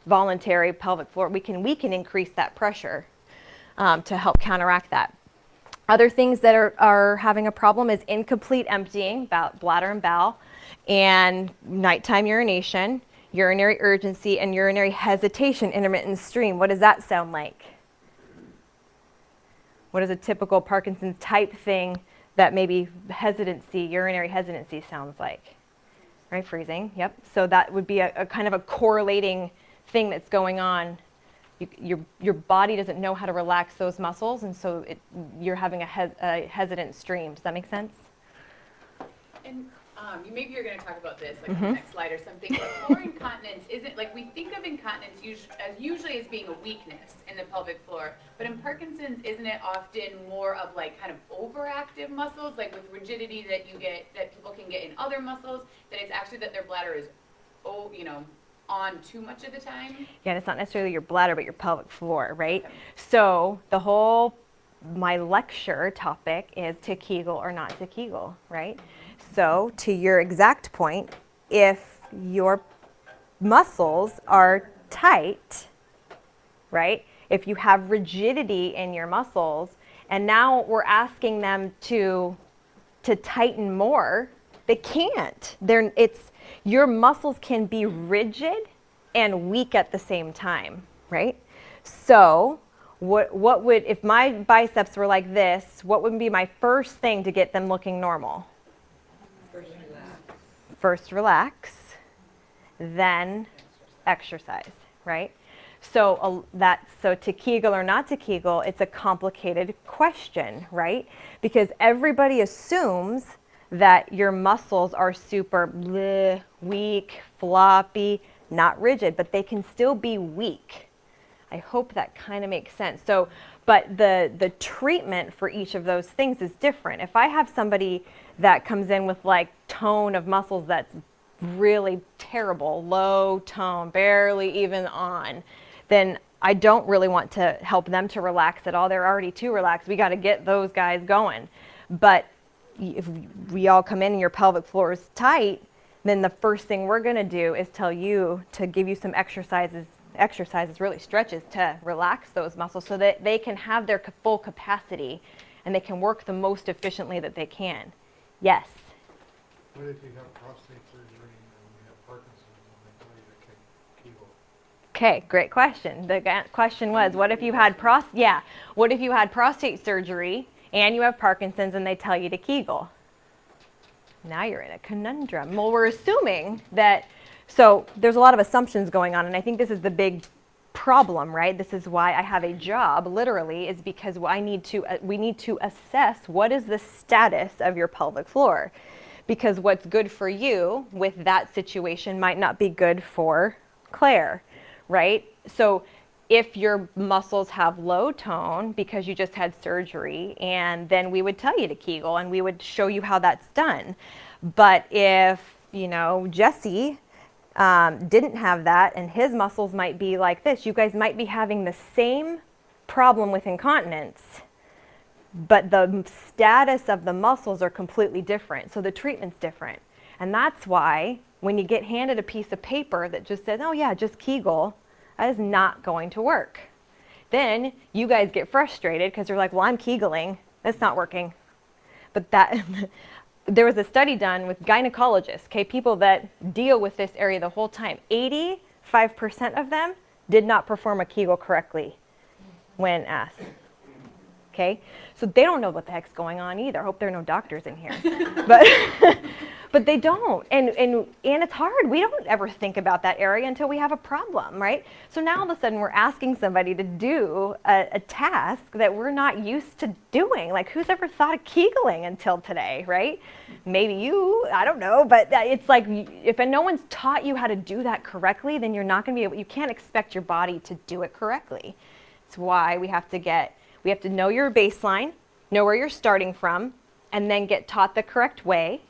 voluntary pelvic floor, we can increase that pressure to help counteract that. Other things that are having a problem is incomplete emptying, bladder and bowel, and nighttime urination, urinary urgency, and urinary hesitation, intermittent stream. What does that sound like? What is a typical Parkinson's type thing that maybe hesitancy, urinary hesitancy sounds like? Right, freezing, yep. So that would be a kind of a correlating thing that's going on. Your body doesn't know how to relax those muscles, and so you're having a hesitant stream. Does that make sense? And maybe you're going to talk about this like on the next slide or something. But floor incontinence isn't like we think of incontinence usually as being a weakness in the pelvic floor, but in Parkinson's, isn't it often more of like kind of overactive muscles, like with rigidity that people can get in other muscles, that it's actually that their bladder is, on too much of the time? Yeah, and it's not necessarily your bladder, but your pelvic floor, right? Okay. So my lecture topic is to Kegel or not to Kegel, right? So to your exact point, if your muscles are tight, right? If you have rigidity in your muscles, and now we're asking them to tighten more, they can't. Your muscles can be rigid and weak at the same time, right? So what would, if my biceps were like this, what would be my first thing to get them looking normal? First relax, then exercise, right? So to Kegel or not to Kegel, it's a complicated question, right? Because everybody assumes that your muscles are super weak, floppy, not rigid, but they can still be weak. I hope that kind of makes sense. So, but the treatment for each of those things is different. If I have somebody that comes in with like tone of muscles that's really terrible, low tone, barely even on, then I don't really want to help them to relax at all. They're already too relaxed. We got to get those guys going. But if we all come in and your pelvic floor is tight, then the first thing we're going to do is tell you to give you some exercises, really stretches to relax those muscles so that they can have their full capacity and they can work the most efficiently that they can. Yes? What if you have prostate surgery and you have Parkinson's and they tell you to Kegel? Okay, great question. The question was, what if you had prostate surgery and you have Parkinson's and they tell you to Kegel? Now you're in a conundrum. Well, we're assuming that, so there's a lot of assumptions going on, and I think this is the big problem, right? This is why I have a job, literally, is because we need to assess what is the status of your pelvic floor. Because what's good for you with that situation might not be good for Claire, right? So if your muscles have low tone because you just had surgery, and then we would tell you to Kegel and we would show you how that's done. But if, Jesse didn't have that and his muscles might be like this, you guys might be having the same problem with incontinence, but the status of the muscles are completely different. So the treatment's different. And that's why when you get handed a piece of paper that just says, oh yeah, just Kegel, that is not going to work. Then you guys get frustrated because you're like, well, I'm Kegeling. That's not working. But there was a study done with gynecologists, okay, people that deal with this area the whole time. 85% of them did not perform a Kegel correctly when asked. Okay, so they don't know what the heck's going on either. I hope there are no doctors in here. But they don't, and it's hard. We don't ever think about that area until we have a problem, right? So now all of a sudden we're asking somebody to do a task that we're not used to doing. Like, who's ever thought of Kegeling until today, right? Maybe you, I don't know, but it's like if no one's taught you how to do that correctly, then you're not going to be able, you can't expect your body to do it correctly. It's why we have to know your baseline, know where you're starting from, and then get taught the correct way,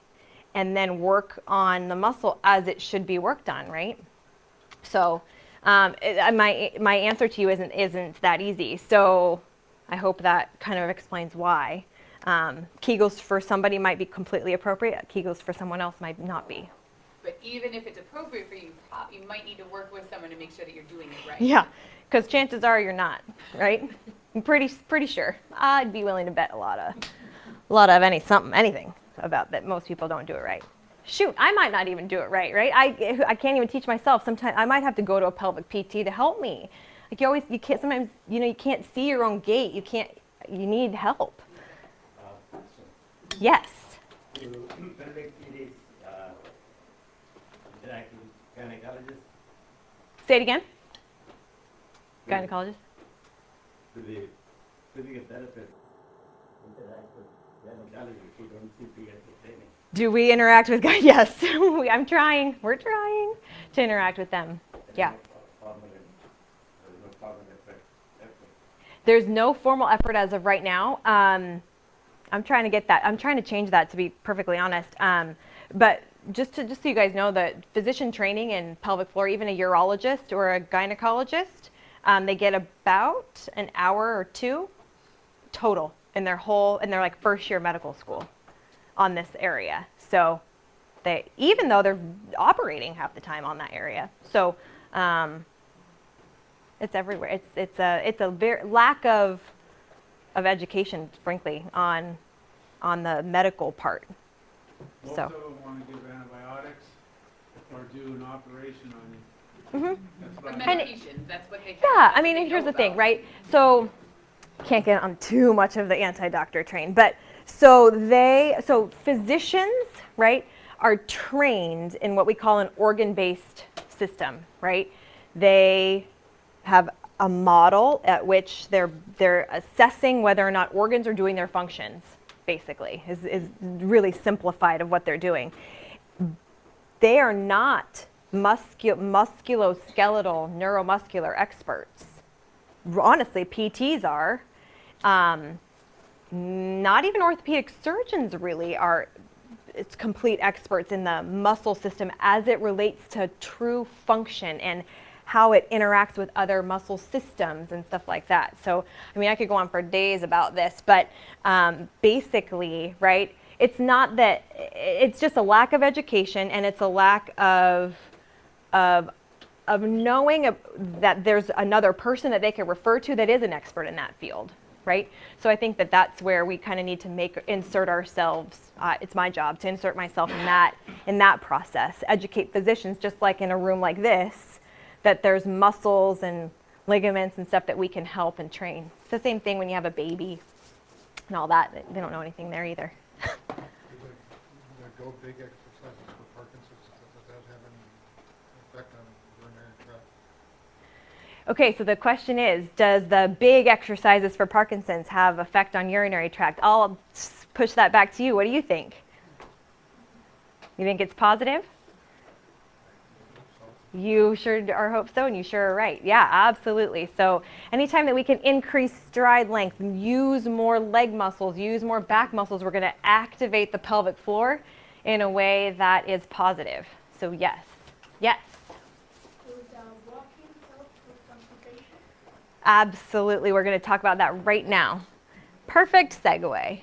and then work on the muscle as it should be worked on, right? So my answer to you isn't that easy. So I hope that kind of explains why. Kegels for somebody might be completely appropriate. Kegels for someone else might not be. but even if it's appropriate for you, you might need to work with someone to make sure that you're doing it right. Yeah, because chances are you're not, right? I'm pretty sure. I'd be willing to bet a lot of anything about that most people don't do it right. Shoot, I might not even do it right? I can't even teach myself. Sometimes I might have to go to a pelvic sometimes, you can't see your own gait. You need help. Yes. Pelvic it is interact with gynecologist. Say it again. Gynecologist. To the physical therapist interact with gynecologist who don't see pediatric training. Do we interact with guys? Yes, I'm trying. We're trying to interact with them. Yeah. There's no formal effort as of right now. I'm trying to get that. I'm trying to change that, to be perfectly honest. But just so you guys know, that physician training in pelvic floor, even a urologist or a gynecologist, they get about an hour or two total in their like first year medical school on this area. So even though they're operating half the time on that area, so it's everywhere. It's a very lack of education, frankly, on the medical part. Most So. of them want to give antibiotics or do an operation on you. Mm-hmm. That's Or about it. medications, that's what they have. Yeah, That's I mean, what and they here's know the thing, about. right? So, can't get on too much of the anti-doctor train, but so physicians, right, are trained in what we call an organ-based system, right? They have a model at which they're assessing whether or not organs are doing their functions, basically, is really simplified of what they're doing. They are not musculoskeletal, neuromuscular experts. Honestly, PTs are. Not even orthopedic surgeons really are complete experts in the muscle system as it relates to true function and how it interacts with other muscle systems and stuff like that. So, I mean, I could go on for days about this, but basically, right, it's not that, it's just a lack of education, and it's a lack of knowing that there's another person that they can refer to that is an expert in that field, right? So I think that that's where we kind of need to insert ourselves. It's my job to insert myself in that process, educate physicians, just like in a room like this, that there's muscles and ligaments and stuff that we can help and train. It's the same thing when you have a baby and all that. They don't know anything there either. Do the go big exercises for Parkinson's, does that have any effect on urinary tract? Okay, so the question is, does the big exercises for Parkinson's have effect on urinary tract? I'll push that back to you. What do you think? You think it's positive? You sure hope so, and you sure are right. Yeah, absolutely. So anytime that we can increase stride length, use more leg muscles, use more back muscles, we're going to activate the pelvic floor in a way that is positive. So yes. Yes. Would walking help with constipation? Absolutely. We're going to talk about that right now. Perfect segue.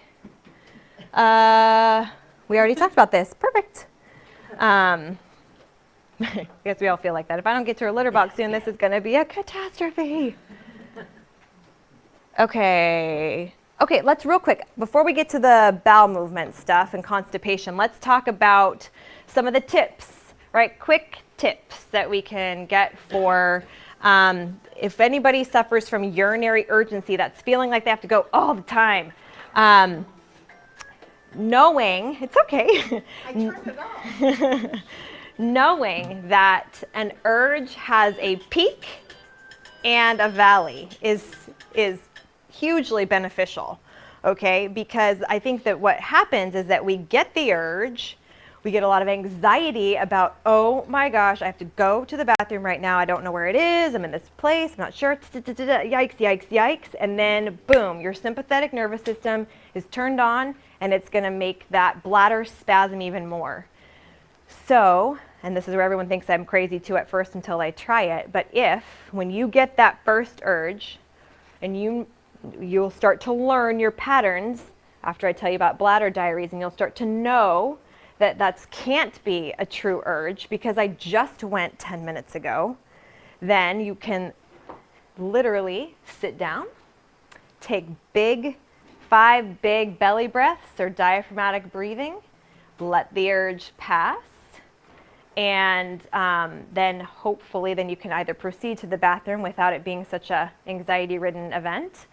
We already talked about this. Perfect. I guess we all feel like that. If I don't get to a litter box soon, this is going to be a catastrophe. Okay, let's real quick, before we get to the bowel movement stuff and constipation, let's talk about some of the tips, right? Quick tips that we can get for if anybody suffers from urinary urgency, that's feeling like they have to go all the time. Knowing, it's okay. I turned it off. Knowing that an urge has a peak and a valley is hugely beneficial, okay? Because I think that what happens is that we get the urge, we get a lot of anxiety about, oh my gosh, I have to go to the bathroom right now, I don't know where it is, I'm in this place, I'm not sure, yikes, yikes, yikes, and then boom, your sympathetic nervous system is turned on, and it's gonna make that bladder spasm even more. So, and this is where everyone thinks I'm crazy too at first until I try it, but when you get that first urge, and you'll start to learn your patterns after I tell you about bladder diaries, and you'll start to know that can't be a true urge because I just went 10 minutes ago, then you can literally sit down, take 5 big belly breaths or diaphragmatic breathing, let the urge pass, and then hopefully then you can either proceed to the bathroom without it being such a anxiety-ridden event,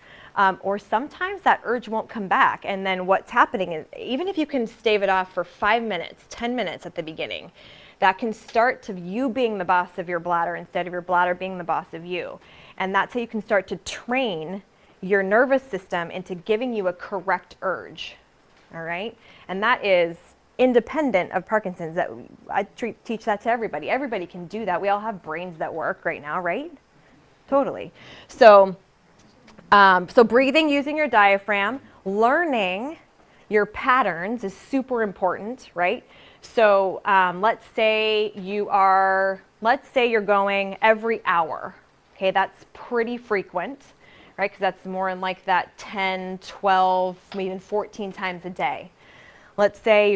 or sometimes that urge won't come back. And then what's happening is, even if you can stave it off for 5 minutes, 10 minutes at the beginning, that can start to you being the boss of your bladder instead of your bladder being the boss of you. And that's how you can start to train your nervous system into giving you a correct urge. All right? And that is independent of Parkinson's. That I teach that to everybody. Everybody can do that. We all have brains that work right now, right? Totally. So breathing using your diaphragm, learning your patterns is super important, right? So let's say you're going every hour. Okay, that's pretty frequent, right? Because that's more in like that 10, 12, even 14 times a day. Let's say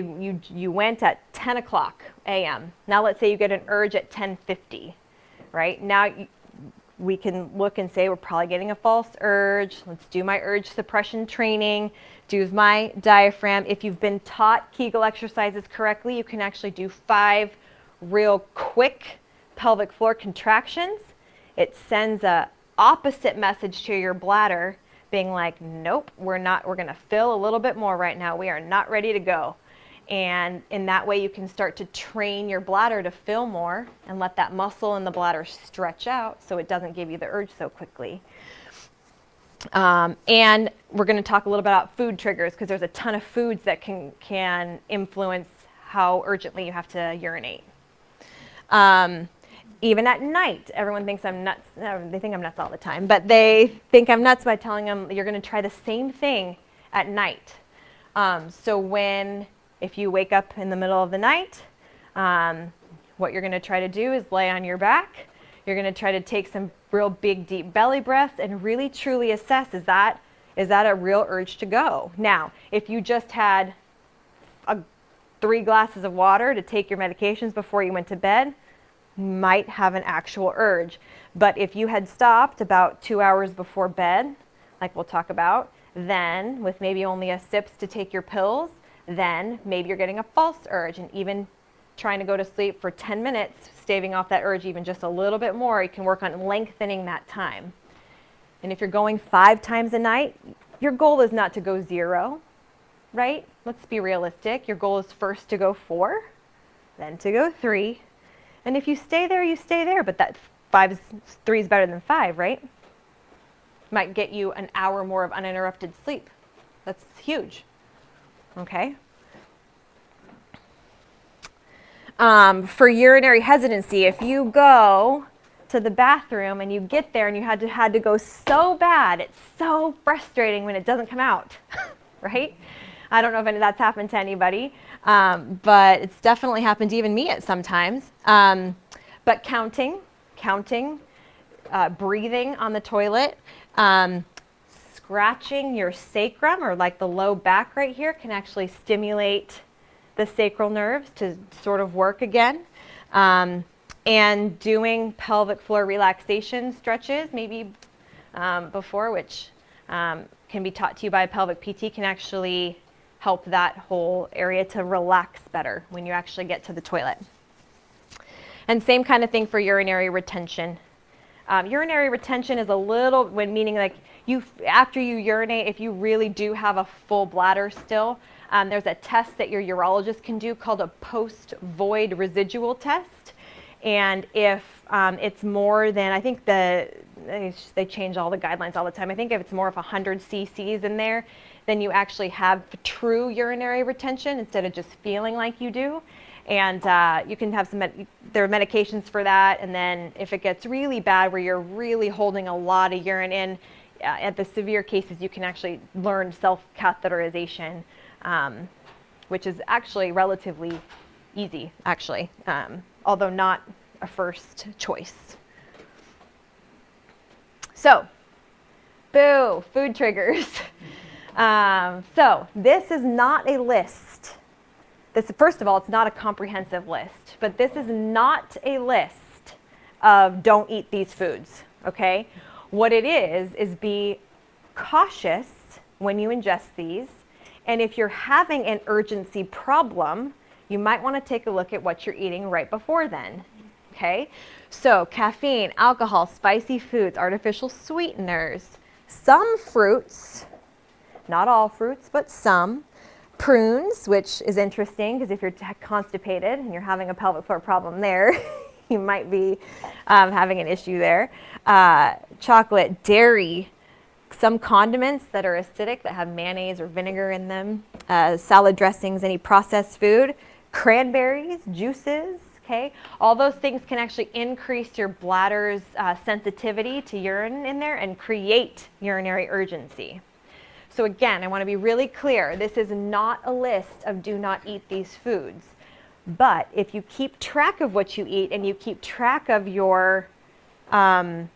you went at 10 o'clock a.m. Now let's say you get an urge at 10:50, right? Now we can look and say we're probably getting a false urge. Let's do my urge suppression training, do my diaphragm. If you've been taught Kegel exercises correctly, you can actually do 5 real quick pelvic floor contractions. It sends a opposite message to your bladder being like, nope, we're going to fill a little bit more right now. We are not ready to go. And in that way, you can start to train your bladder to fill more and let that muscle in the bladder stretch out so it doesn't give you the urge so quickly. And we're going to talk a little bit about food triggers because there's a ton of foods that can influence how urgently you have to urinate. Even at night, everyone thinks I'm nuts. No, they think I'm nuts all the time, but they think I'm nuts by telling them you're going to try the same thing at night. If you wake up in the middle of the night, what you're going to try to do is lay on your back. You're going to try to take some real big, deep belly breaths and really, truly assess, is that a real urge to go? Now, if you just had 3 glasses of water to take your medications before you went to bed, might have an actual urge. But if you had stopped about 2 hours before bed, like we'll talk about, then with maybe only a sips to take your pills, then maybe you're getting a false urge. And even trying to go to sleep for 10 minutes, staving off that urge even just a little bit more, you can work on lengthening that time. And if you're going 5 times a night, your goal is not to go 0, right? Let's be realistic. Your goal is first to go 4, then to go 3. And if you stay there, you stay there. But that 3 is better than 5, right? Might get you an hour more of uninterrupted sleep. That's huge. Okay. For urinary hesitancy, if you go to the bathroom and you get there and you had to go so bad, it's so frustrating when it doesn't come out, right? I don't know if that's happened to anybody, but it's definitely happened to even me at sometimes. But counting, breathing on the toilet, scratching your sacrum or like the low back right here can actually stimulate the sacral nerves to sort of work again. And doing pelvic floor relaxation stretches, maybe before, which can be taught to you by a pelvic PT, can actually help that whole area to relax better when you actually get to the toilet. And same kind of thing for urinary retention. Urinary retention is a little, meaning like after you urinate, if you really do have a full bladder still, there's a test that your urologist can do called a post-void residual test. And if it's more than, I think they change all the guidelines all the time. I think if it's more of 100 cc's in there, then you actually have true urinary retention instead of just feeling like you do. And you can have there are medications for that. And then if it gets really bad where you're really holding a lot of urine in, at the severe cases, you can actually learn self-catheterization, which is actually relatively easy, actually, although not a first choice. So, boo, food triggers. So this is not a list. this, first of all, it's not a comprehensive list, but this is not a list of don't eat these foods, okay? What it is be cautious when you ingest these, and if you're having an urgency problem, you might want to take a look at what you're eating right before then, okay? So caffeine, alcohol, spicy foods, artificial sweeteners, some fruits, not all fruits, but some, prunes, which is interesting because if you're constipated and you're having a pelvic floor problem there, you might be having an issue there. Chocolate, dairy, some condiments that are acidic that have mayonnaise or vinegar in them, salad dressings, any processed food, cranberries, juices, okay? All those things can actually increase your bladder's sensitivity to urine in there and create urinary urgency. So again, I want to be really clear, this is not a list of do not eat these foods. But if you keep track of what you eat and you keep track of your, and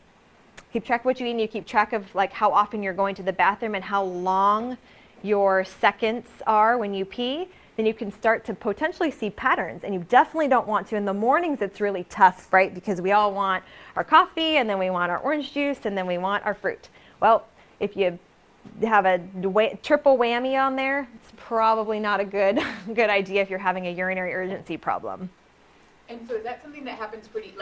you keep track of like how often you're going to the bathroom and how long your seconds are when you pee, then you can start to potentially see patterns. And you definitely don't want to. In the mornings, it's really tough, right? Because we all want our coffee, and then we want our orange juice, and then we want our fruit. Well, if you have a triple whammy on there, it's probably not a good idea if you're having a urinary urgency problem. And so is that something that happens pretty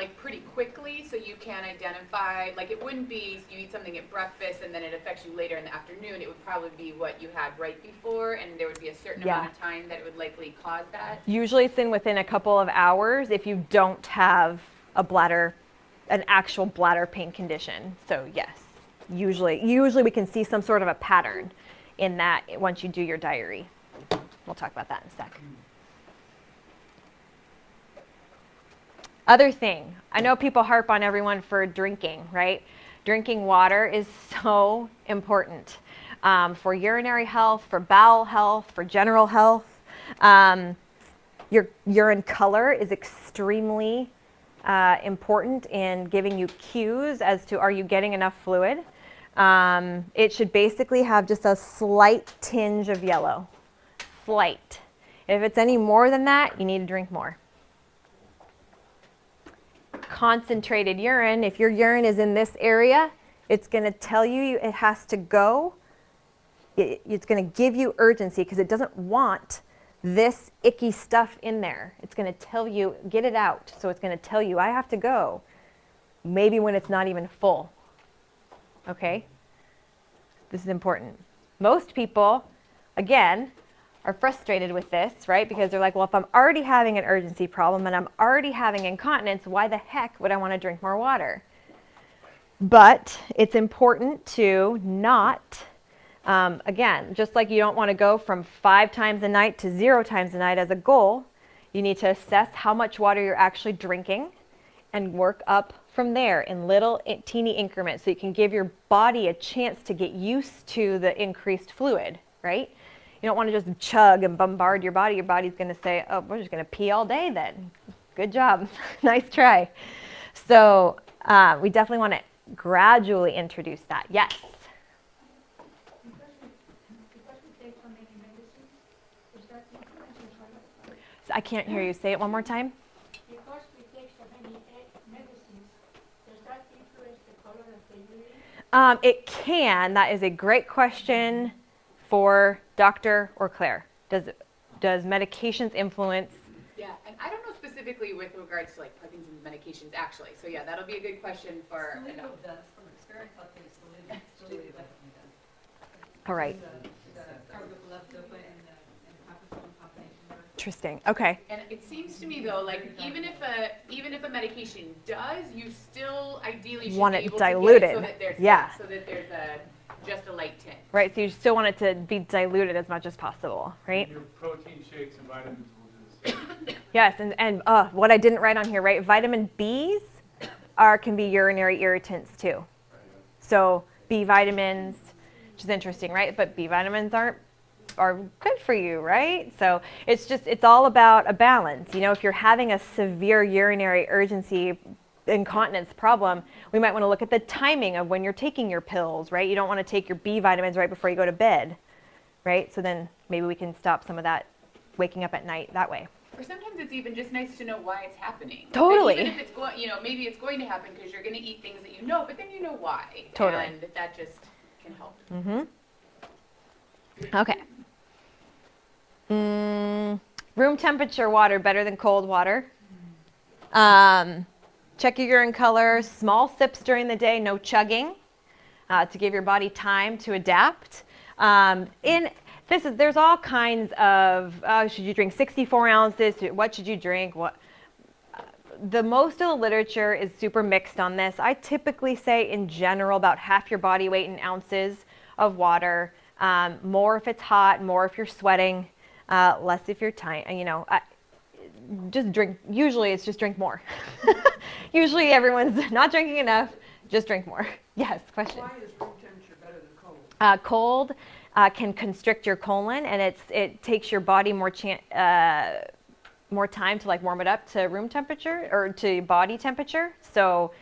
quickly, so you can identify, like it wouldn't be you eat something at breakfast and then it affects you later in the afternoon. It would probably be what you had right before, and there would be a certain amount of time that it would likely cause that? Usually it's within a couple of hours if you don't have an actual bladder pain condition. So yes, usually we can see some sort of a pattern in that once you do your diary. We'll talk about that in a sec. Other thing, I know people harp on everyone for drinking, right? Drinking water is so important for urinary health, for bowel health, for general health. Your urine color is extremely important in giving you cues as to are you getting enough fluid. It should basically have just a slight tinge of yellow. Slight. If it's any more than that, you need to drink more. Concentrated urine, if your urine is in this area, it's going to tell you it has to go. It's going to give you urgency because it doesn't want this icky stuff in there. It's going to tell you, get it out. So it's going to tell you, I have to go. Maybe when it's not even full. Okay? This is important. Most people, again, are frustrated with this, right? Because they're like, well, if I'm already having an urgency problem and I'm already having incontinence, why the heck would I want to drink more water? But it's important to not, again, just like you don't want to go from 5 times a night to 0 times a night as a goal, you need to assess how much water you're actually drinking and work up from there in little teeny increments so you can give your body a chance to get used to the increased fluid, right? You don't want to just chug and bombard your body. Your body's going to say, oh, we're just going to pee all day then. Good job. Nice try. So we definitely want to gradually introduce that. Yes? So I can't hear you. Say it one more time. Because we take so many medicines, does that influence the color of the urine? It can. That is a great question for Dr. or Claire. Does medications influence? Yeah, and I don't know specifically with regards to like Parkinson's medications actually. So yeah, that'll be a good question for. Does from experience. I think it's definitely does. All right. Interesting. Okay. And it seems to me though, like even if a medication does, you still ideally should want be it able diluted. To get it so that there's so that there's just a light tint. Right. So you still want it to be diluted as much as possible, right? Your protein shakes and vitamins will do the same. Yes, and what I didn't write on here, right? Vitamin B's can be urinary irritants too. So B vitamins, which is interesting, right? But B vitamins are good for you, right? So it's all about a balance. You know, if you're having a severe urinary urgency incontinence problem, we might want to look at the timing of when you're taking your pills, right? You don't want to take your B vitamins right before you go to bed, right? So then maybe we can stop some of that waking up at night that way. Or sometimes it's even just nice to know why it's happening. Totally. Like, even if it's going, you know, maybe it's going to happen because you're going to eat things that you know, but then you know why. Totally. And that just can help. Okay. Room temperature water better than cold water. Check your urine color. Small sips during the day, no chugging, to give your body time to adapt. There's all kinds of, should you drink 64 ounces? What should you drink? The most of the literature is super mixed on this. I typically say in general about half your body weight in ounces of water. More if it's hot, more if you're sweating, less if you're tight. You know, just drink. Usually it's just drink more. Usually everyone's not drinking enough. Just drink more. Yes, question. Why is room temperature better than cold? Cold can constrict your colon, and it takes your body more time to like warm it up to room temperature or to body temperature. So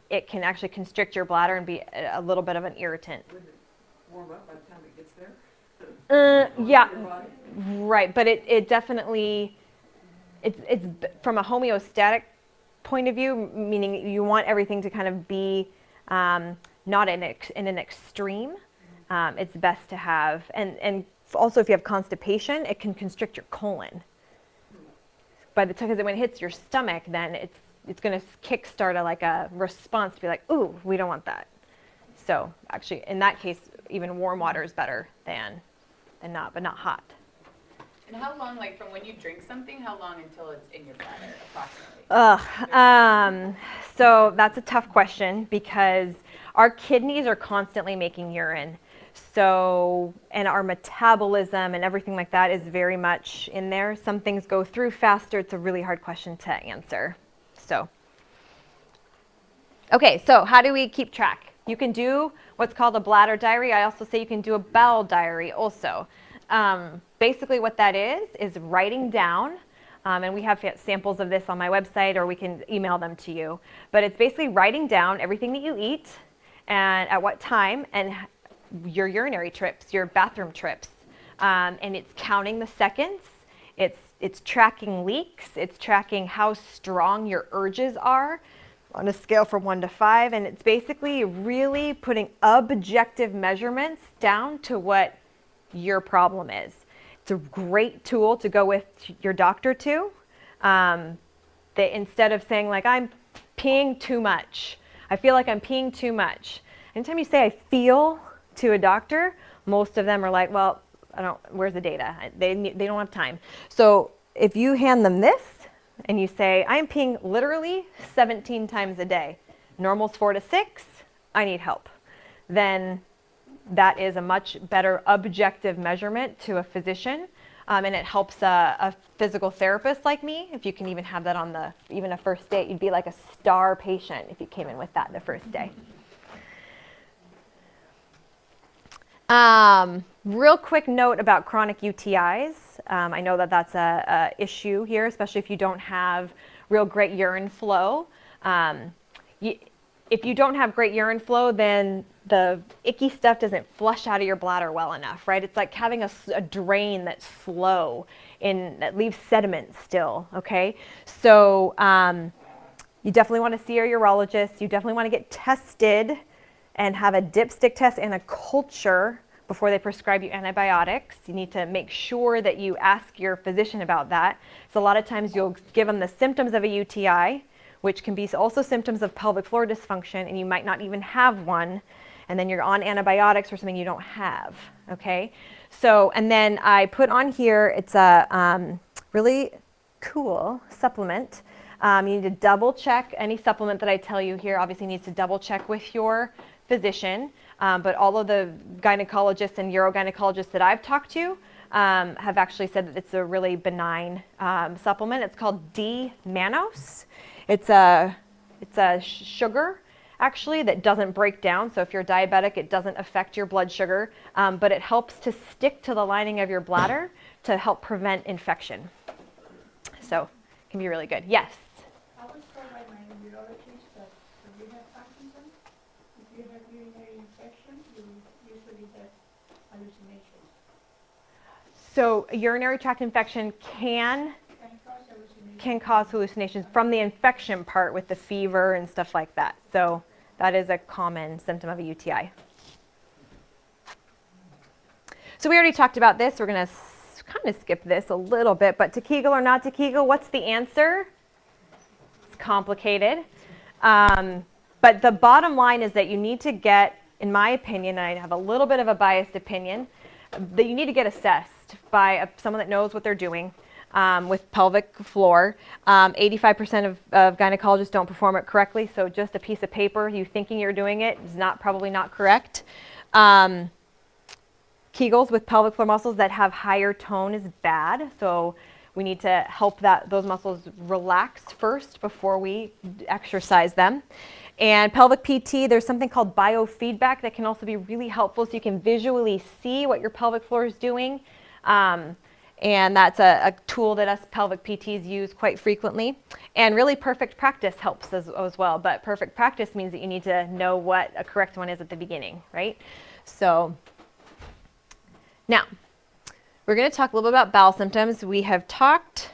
it can actually constrict your bladder and be a little bit of an irritant. Would it warm up by the time it gets there? Yeah, right. But it definitely it's from a homeostatic point of view, meaning you want everything to kind of be not in an extreme. It's best to have, and also if you have constipation, it can constrict your colon. By the time, because when it hits your stomach, then it's going to kickstart a response to be like, ooh, we don't want that. So actually, in that case, even warm water is better than not, but not hot. And how long, like from when you drink something, how long until it's in your bladder, approximately? So that's a tough question because our kidneys are constantly making urine. So, and our metabolism and everything like that is very much in there. Some things go through faster. It's a really hard question to answer. So, okay, so how do we keep track? You can do what's called a bladder diary. I also say you can do a bowel diary also. Basically what that is writing down, and we have samples of this on my website or we can email them to you. But it's basically writing down everything that you eat and at what time and your urinary trips, your bathroom trips. And it's counting the seconds. It's tracking leaks. It's tracking how strong your urges are on a scale from 1 to 5. And it's basically really putting objective measurements down to what your problem is. It's a great tool to go with your doctor too. That instead of saying like, I'm peeing too much. I feel like I'm peeing too much. Anytime you say I feel to a doctor, most of them are like, well, where's the data? They don't have time. So if you hand them this and you say, I'm peeing literally 17 times a day, normal's 4 to 6, I need help. Then that is a much better objective measurement to a physician. And it helps a physical therapist like me. If you can even have that on even a first date, you'd be like a star patient if you came in with that the first day. Real quick note about chronic UTIs. I know that that's a issue here, especially if you don't have real great urine flow. If you don't have great urine flow, then the icky stuff doesn't flush out of your bladder well enough, right? It's like having a drain that's slow that leaves sediment still, okay? So you definitely want to see your urologist. You definitely want to get tested and have a dipstick test and a culture before they prescribe you antibiotics. You need to make sure that you ask your physician about that. So a lot of times you'll give them the symptoms of a UTI, which can be also symptoms of pelvic floor dysfunction, and you might not even have one, and then you're on antibiotics for something you don't have, okay? So, and then I put on here, it's a really cool supplement. You need to double check any supplement that I tell you here, obviously needs to double check with your physician, but all of the gynecologists and urogynecologists that I've talked to have actually said that it's a really benign supplement. It's called D-mannose. It's a sugar actually that doesn't break down. So if you're diabetic, it doesn't affect your blood sugar, but it helps to stick to the lining of your bladder to help prevent infection. So it can be really good. Yes? I was told by my urologist that when you have Parkinson, if you have urinary infection, you usually get hallucinations. So a urinary tract infection can cause hallucinations from the infection part with the fever and stuff like that. So that is a common symptom of a UTI. So we already talked about this. We're going to kind of skip this a little bit, but to Kegel or not to Kegel, what's the answer? It's complicated. But the bottom line is that you need to get, in my opinion, and I have a little bit of a biased opinion, that you need to get assessed by someone that knows what they're doing with pelvic floor. 85% of gynecologists don't perform it correctly, so just a piece of paper, you thinking you're doing it is probably not correct. Kegels with pelvic floor muscles that have higher tone is bad, so we need to help those muscles relax first before we exercise them. And pelvic PT, there's something called biofeedback that can also be really helpful, so you can visually see what your pelvic floor is doing. And that's a tool that us pelvic PTs use quite frequently. And really perfect practice helps as well, but perfect practice means that you need to know what a correct one is at the beginning, right? So now, we're going to talk a little bit about bowel symptoms. We have talked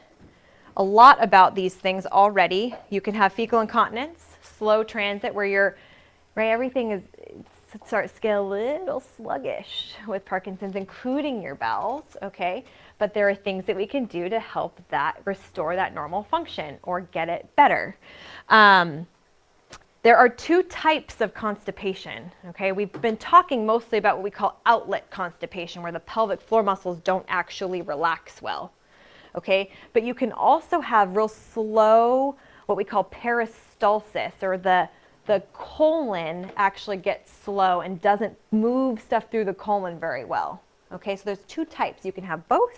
a lot about these things already. You can have fecal incontinence, slow transit, where everything starts to get a little sluggish with Parkinson's, including your bowels, okay? But there are things that we can do to help that restore that normal function or get it better. There are two types of constipation, okay? We've been talking mostly about what we call outlet constipation, where the pelvic floor muscles don't actually relax well, okay? But you can also have real slow, what we call peristalsis, or the colon actually gets slow and doesn't move stuff through the colon very well, okay? So there's two types. You can have both,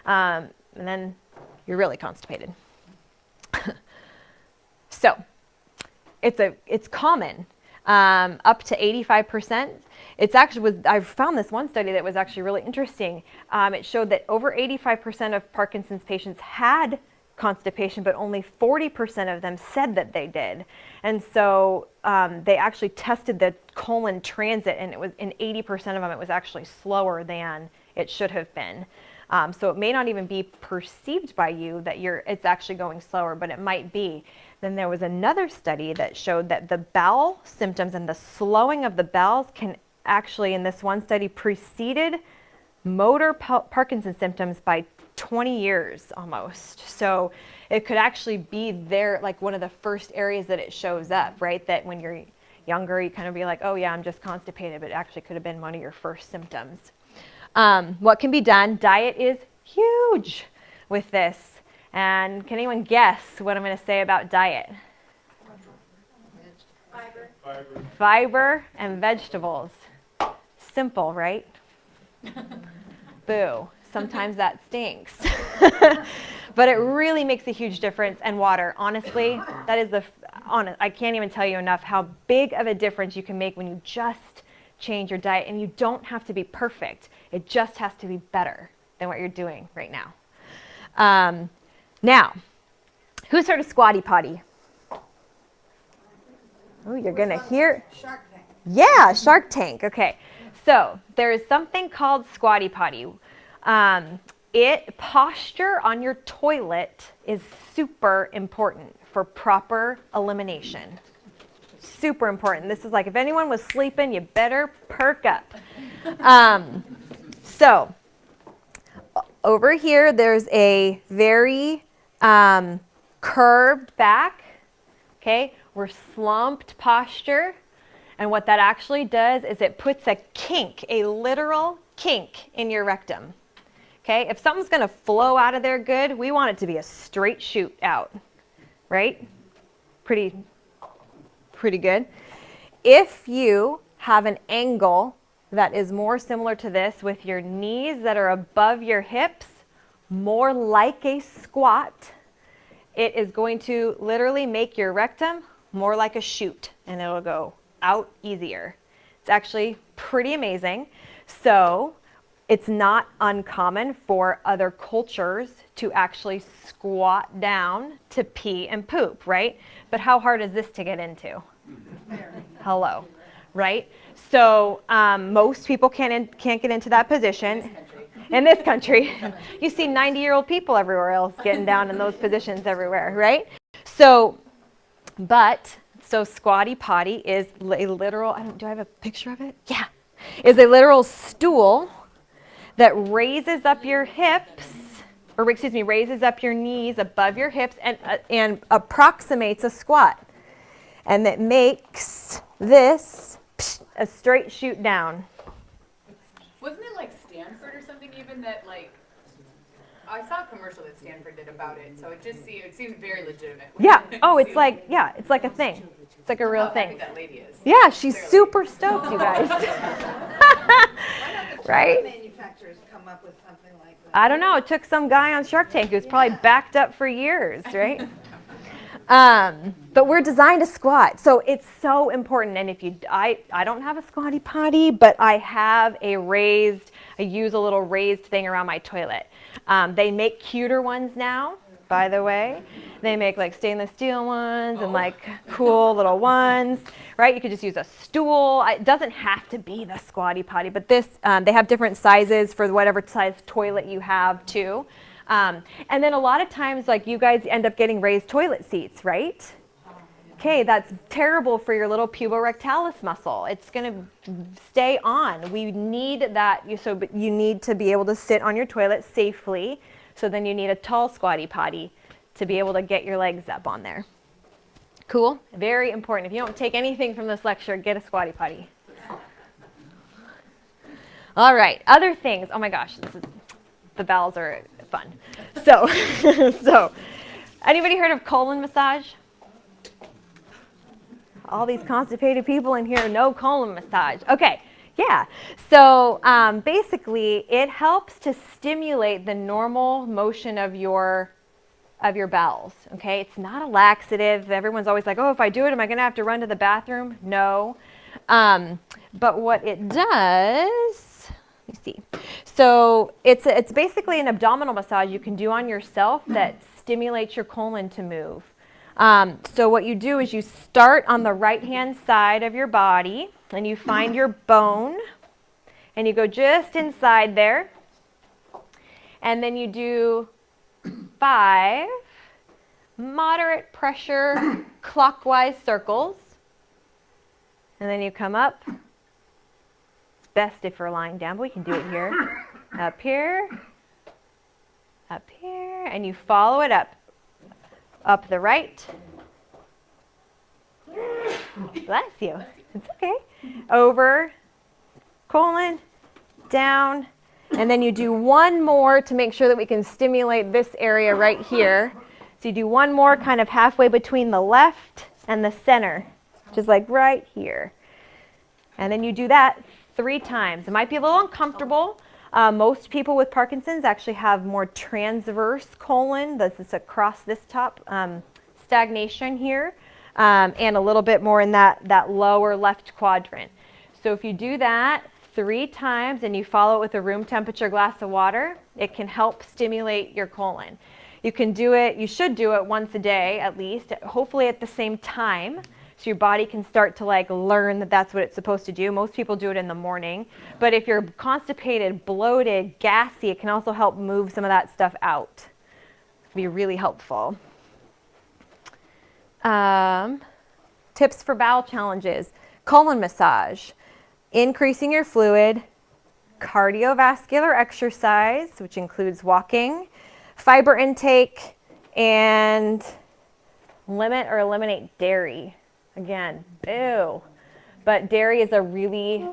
and then you're really constipated. So it's common, up to 85%. I found this one study that was actually really interesting. It showed that over 85% of Parkinson's patients had constipation, but only 40% of them said that they did. And so they actually tested the colon transit, and it was in 80% of them it was actually slower than it should have been. So it may not even be perceived by you that it's actually going slower, but it might be. Then there was another study that showed that the bowel symptoms and the slowing of the bowels can actually, in this one study, preceded motor Parkinson's symptoms by 20 years almost. So it could actually be there, like one of the first areas that it shows up, right? That when you're younger, you kind of be like, oh yeah, I'm just constipated, but it actually could have been one of your first symptoms. What can be done? Diet is huge with this. And can anyone guess what I'm going to say about diet? Fiber and vegetables. Simple, right? Boo. Sometimes that stinks. But it really makes a huge difference. And water, honestly, that is I can't even tell you enough how big of a difference you can make when you just change your diet. And you don't have to be perfect. It just has to be better than what you're doing right now. Now, who's heard of squatty potty? Oh, you're going to hear. Shark Tank. Yeah, Shark Tank. Okay. So there is something called squatty potty. Posture on your toilet is super important for proper elimination. Super important. This is like if anyone was sleeping, you better perk up. So over here, there's a very curved back. Okay, we're slumped posture. And what that actually does is it puts a kink, a literal kink in your rectum. Okay, if something's going to flow out of there good, we want it to be a straight shoot out, right? Pretty good. If you have an angle that is more similar to this with your knees that are above your hips, more like a squat, it is going to literally make your rectum more like a chute, and it'll go out easier. It's actually pretty amazing. So it's not uncommon for other cultures to actually squat down to pee and poop, right? But how hard is this to get into? Hello, right? So most people can't get into that position. in this country. You see 90-year-old people everywhere else getting down in those positions everywhere, right? So squatty potty is a literal, do I have a picture of it? Yeah. Is a literal stool that raises up your hips, or excuse me, raises up your knees above your hips and approximates a squat. And that makes this a straight shoot down. Wasn't it like Stanford or something even that like, I saw a commercial that Stanford did about it, so it seemed very legitimate. Yeah. Oh, it's like a thing. It's like a real thing. How happy that lady is. Yeah, she's super stoked, you guys. Right? Manufacturers come up with something like that. I don't know. It took some guy on Shark Tank who's probably backed up for years, right? But we're designed to squat, so it's so important. And if I don't have a squatty potty, but I use a little raised thing around my toilet. They make cuter ones now, by the way. They make like stainless steel ones and like cool little ones, right? You could just use a stool. It doesn't have to be the squatty potty, but they have different sizes for whatever size toilet you have too. And then a lot of times, like you guys end up getting raised toilet seats, right? Okay, that's terrible for your little puborectalis muscle. It's going to stay on. We need that. But you need to be able to sit on your toilet safely. So then you need a tall squatty potty to be able to get your legs up on there. Cool? Very important. If you don't take anything from this lecture, get a squatty potty. All right, other things. Oh my gosh, the bowels are fun. So, anybody heard of colon massage? All these constipated people in here, no colon massage. Okay, yeah. So basically, it helps to stimulate the normal motion of your bowels. Okay, it's not a laxative. Everyone's always like, oh, if I do it, am I going to have to run to the bathroom? No. But what it does, let me see. So it's basically an abdominal massage you can do on yourself that stimulates your colon to move. So what you do is you start on the right-hand side of your body and you find your bone and you go just inside there and then you do 5 moderate pressure clockwise circles and then you come up. It's best if you're lying down, but we can do it here. Up here, and you follow it up the right. Bless you. It's okay. Over, colon, down, and then you do one more to make sure that we can stimulate this area right here. So you do one more kind of halfway between the left and the center, just like right here. And then you do that 3 times. It might be a little uncomfortable. Most people with Parkinson's actually have more transverse colon, that's across this top, stagnation here, and a little bit more in that lower left quadrant. So if you do that 3 times and you follow it with a room temperature glass of water, it can help stimulate your colon. You can do it, you should do it once a day at least, hopefully at the same time. So your body can start to like learn that that's what it's supposed to do. Most people do it in the morning. But if you're constipated, bloated, gassy, it can also help move some of that stuff out. It can be really helpful. Tips for bowel challenges. Colon massage. Increasing your fluid. Cardiovascular exercise, which includes walking. Fiber intake. And limit or eliminate dairy. Again, ew. But dairy is a really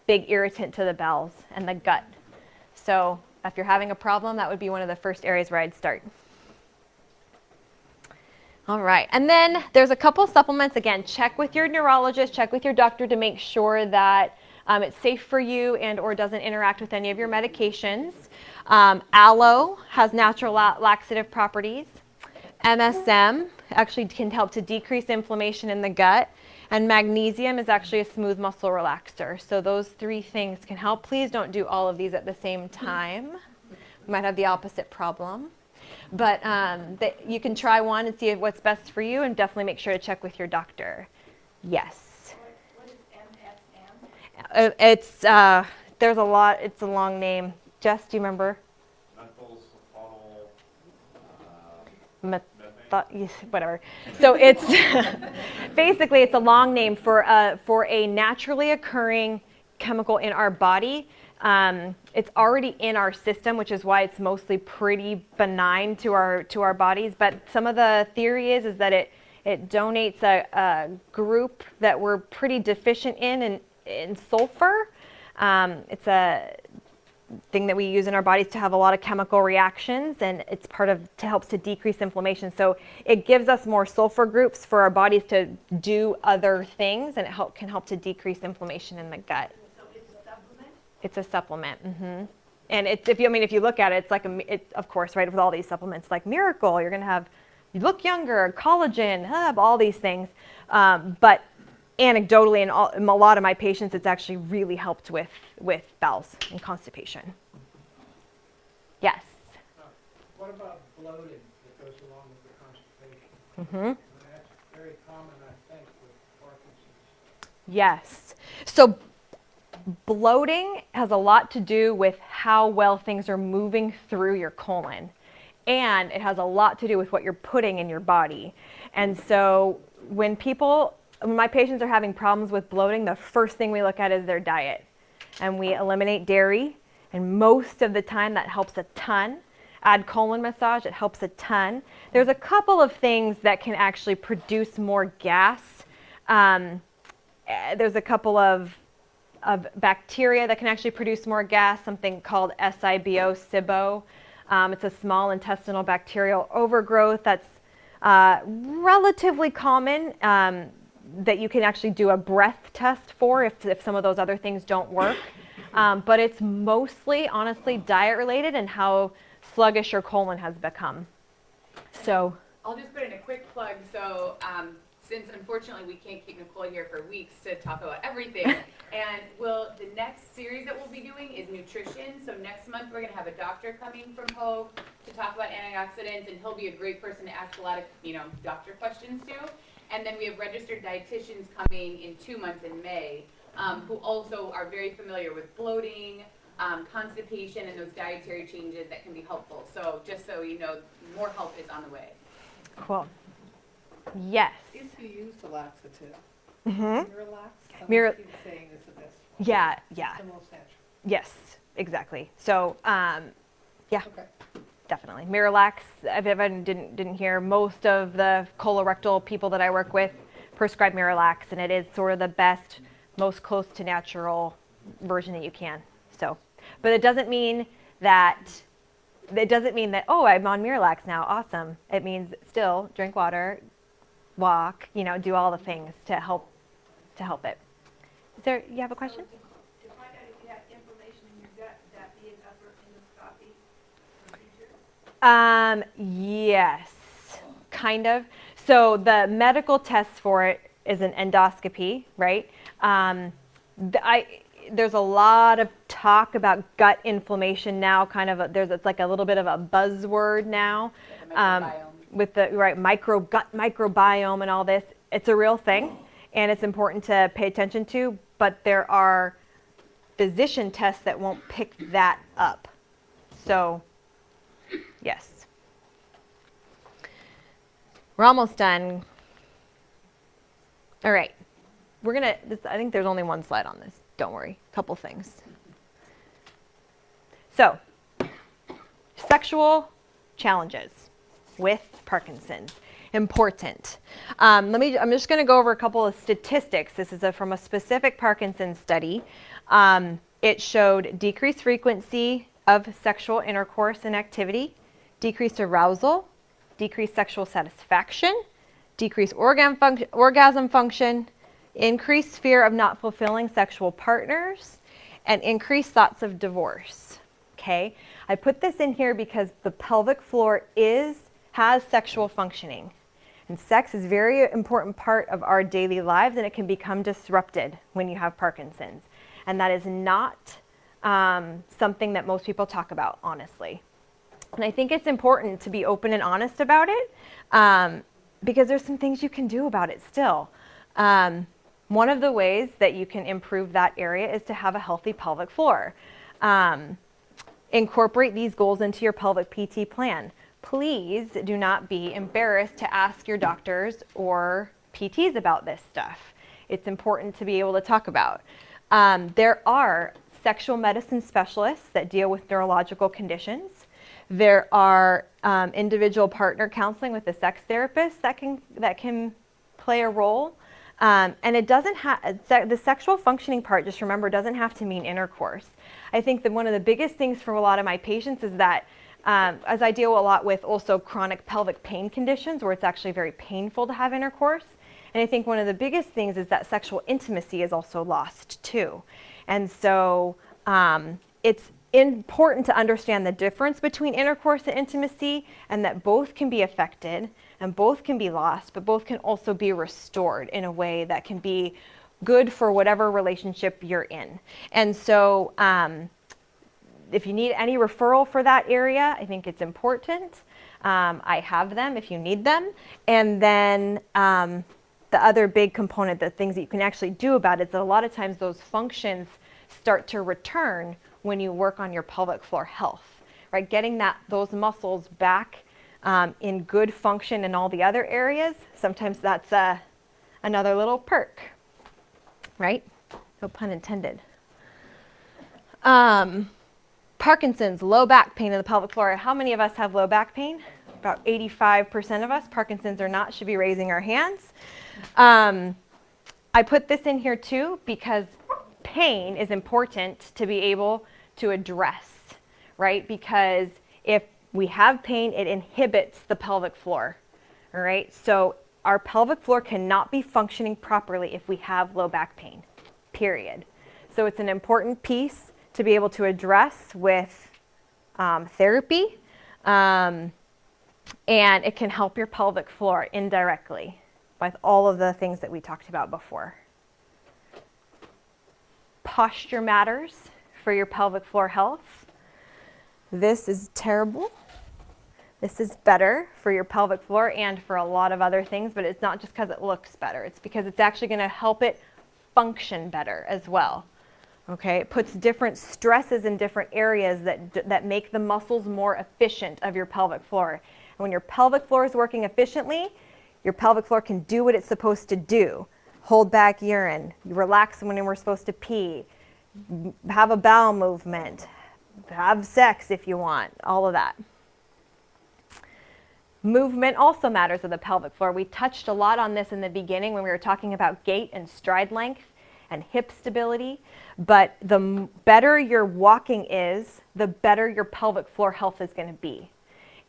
big irritant to the bowels and the gut. So if you're having a problem, that would be one of the first areas where I'd start. All right, and then there's a couple supplements. Again, check with your neurologist, check with your doctor to make sure that it's safe for you and or doesn't interact with any of your medications. Aloe has natural laxative properties. MSM actually can help to decrease inflammation in the gut, and magnesium is actually a smooth muscle relaxer. So those 3 things can help. Please don't do all of these at the same time. You might have the opposite problem. But you can try one and see what's best for you, and definitely make sure to check with your doctor. Yes. What is MSM? There's a lot, it's a long name. Jess, do you remember? Menthol, sulfonal, Yes, whatever. So it's basically it's a long name for a naturally occurring chemical in our body. It's already in our system, which is why it's mostly pretty benign to our bodies. But some of the theory is that it donates a group that we're pretty deficient in sulfur. It's a thing that we use in our bodies to have a lot of chemical reactions, and it's helps to decrease inflammation. So it gives us more sulfur groups for our bodies to do other things, and it can help to decrease inflammation in the gut. So it's a supplement? It's a supplement. And if you look at it, it's like of course, right, with all these supplements like Miracle, you're going to you look younger, collagen, all these things. But anecdotally, in a lot of my patients, it's actually really helped with bowels and constipation. Yes? What about bloating that goes along with the constipation? Mm-hmm. That's very common, I think, with Parkinson's. Yes. So bloating has a lot to do with how well things are moving through your colon. And it has a lot to do with what you're putting in your body. And so when my patients are having problems with bloating, the first thing we look at is their diet. And we eliminate dairy, and most of the time that helps a ton. Add colon massage, it helps a ton. There's a couple of things that can actually produce more gas. There's a couple of bacteria that can actually produce more gas, something called SIBO, SIBO. It's a small intestinal bacterial overgrowth that's relatively common, that you can actually do a breath test for if some of those other things don't work. But it's mostly, honestly, diet related and how sluggish your colon has become. So I'll just put in a quick plug. So since unfortunately we can't keep Nicole here for weeks to talk about everything, and the next series that we'll be doing is nutrition. So next month we're going to have a doctor coming from Hoag to talk about antioxidants, and he'll be a great person to ask a lot of doctor questions to. And then we have registered dietitians coming in 2 months in May, who also are very familiar with bloating, constipation, and those dietary changes that can be helpful. So just so you know, more help is on the way. Cool. Yes. If you use the laxative, Mm-hmm. Miralax, keeps saying is the best one. Yeah. It's the most natural. Yes, exactly. So, yeah. Okay. Definitely. Miralax, if everyone didn't hear, most of the colorectal people that I work with prescribe Miralax, and it is sort of the best, most close to natural version that you can. So, but it doesn't mean that, oh, I'm on Miralax now, awesome. It means still drink water, walk, do all the things to help it. You have a question? To find out if you have inflammation in your gut, would that be an upper endoscopy procedure? Yes, kind of. So the medical test for it is an endoscopy, right? There's a lot of talk about gut inflammation now. It's like a little bit of a buzzword now, with the gut microbiome and all this. It's a real thing, and it's important to pay attention to. But there are physician tests that won't pick that up. So, yes. We're almost done. All right. I think there's only one slide on this. Don't worry. A couple things. So, sexual challenges with Parkinson's. Important. I'm just going to go over a couple of statistics. This is from a specific Parkinson's study. It showed decreased frequency of sexual intercourse and activity, decreased arousal, decreased sexual satisfaction, decreased orgasm function, increased fear of not fulfilling sexual partners, and increased thoughts of divorce. Okay? I put this in here because the pelvic floor has sexual functioning. And sex is a very important part of our daily lives, and it can become disrupted when you have Parkinson's. And that is not something that most people talk about, honestly. And I think it's important to be open and honest about it, because there's some things you can do about it still. One of the ways that you can improve that area is to have a healthy pelvic floor. incorporate these goals into your pelvic PT plan. Please do not be embarrassed to ask your doctors or PTs about this stuff. It's important to be able to talk about. There are sexual medicine specialists that deal with neurological conditions. There are individual partner counseling with a sex therapist that can play a role. And it doesn't have, the sexual functioning part, just remember, doesn't have to mean intercourse. I think that one of the biggest things for a lot of my patients is that as I deal a lot with also chronic pelvic pain conditions where it's actually very painful to have intercourse. And I think one of the biggest things is that sexual intimacy is also lost too. And so it's important to understand the difference between intercourse and intimacy, and that both can be affected and both can be lost, but both can also be restored in a way that can be good for whatever relationship you're in. And so if you need any referral for that area, I think it's important. I have them if you need them. And then the other big component, the things that you can actually do about it, is that a lot of times those functions start to return when you work on your pelvic floor health, right? Getting those muscles back in good function in all the other areas, sometimes that's another little perk, right? No pun intended. Parkinson's, low back pain in the pelvic floor. How many of us have low back pain? About 85% of us. Parkinson's or not should be raising our hands. I put this in here too because pain is important to be able to address, right? Because if we have pain, it inhibits the pelvic floor, all right? So our pelvic floor cannot be functioning properly if we have low back pain, period. So it's an important piece to be able to address with therapy, and it can help your pelvic floor indirectly with all of the things that we talked about before. Posture matters for your pelvic floor health. This is terrible. This is better for your pelvic floor and for a lot of other things, but it's not just because it looks better. It's because it's actually going to help it function better as well. Okay, it puts different stresses in different areas that make the muscles more efficient of your pelvic floor. And when your pelvic floor is working efficiently, your pelvic floor can do what it's supposed to do. Hold back urine, relax when we're supposed to pee, have a bowel movement, have sex if you want, all of that. Movement also matters with the pelvic floor. We touched a lot on this in the beginning when we were talking about gait and stride length and hip stability, but the better your walking is, the better your pelvic floor health is going to be.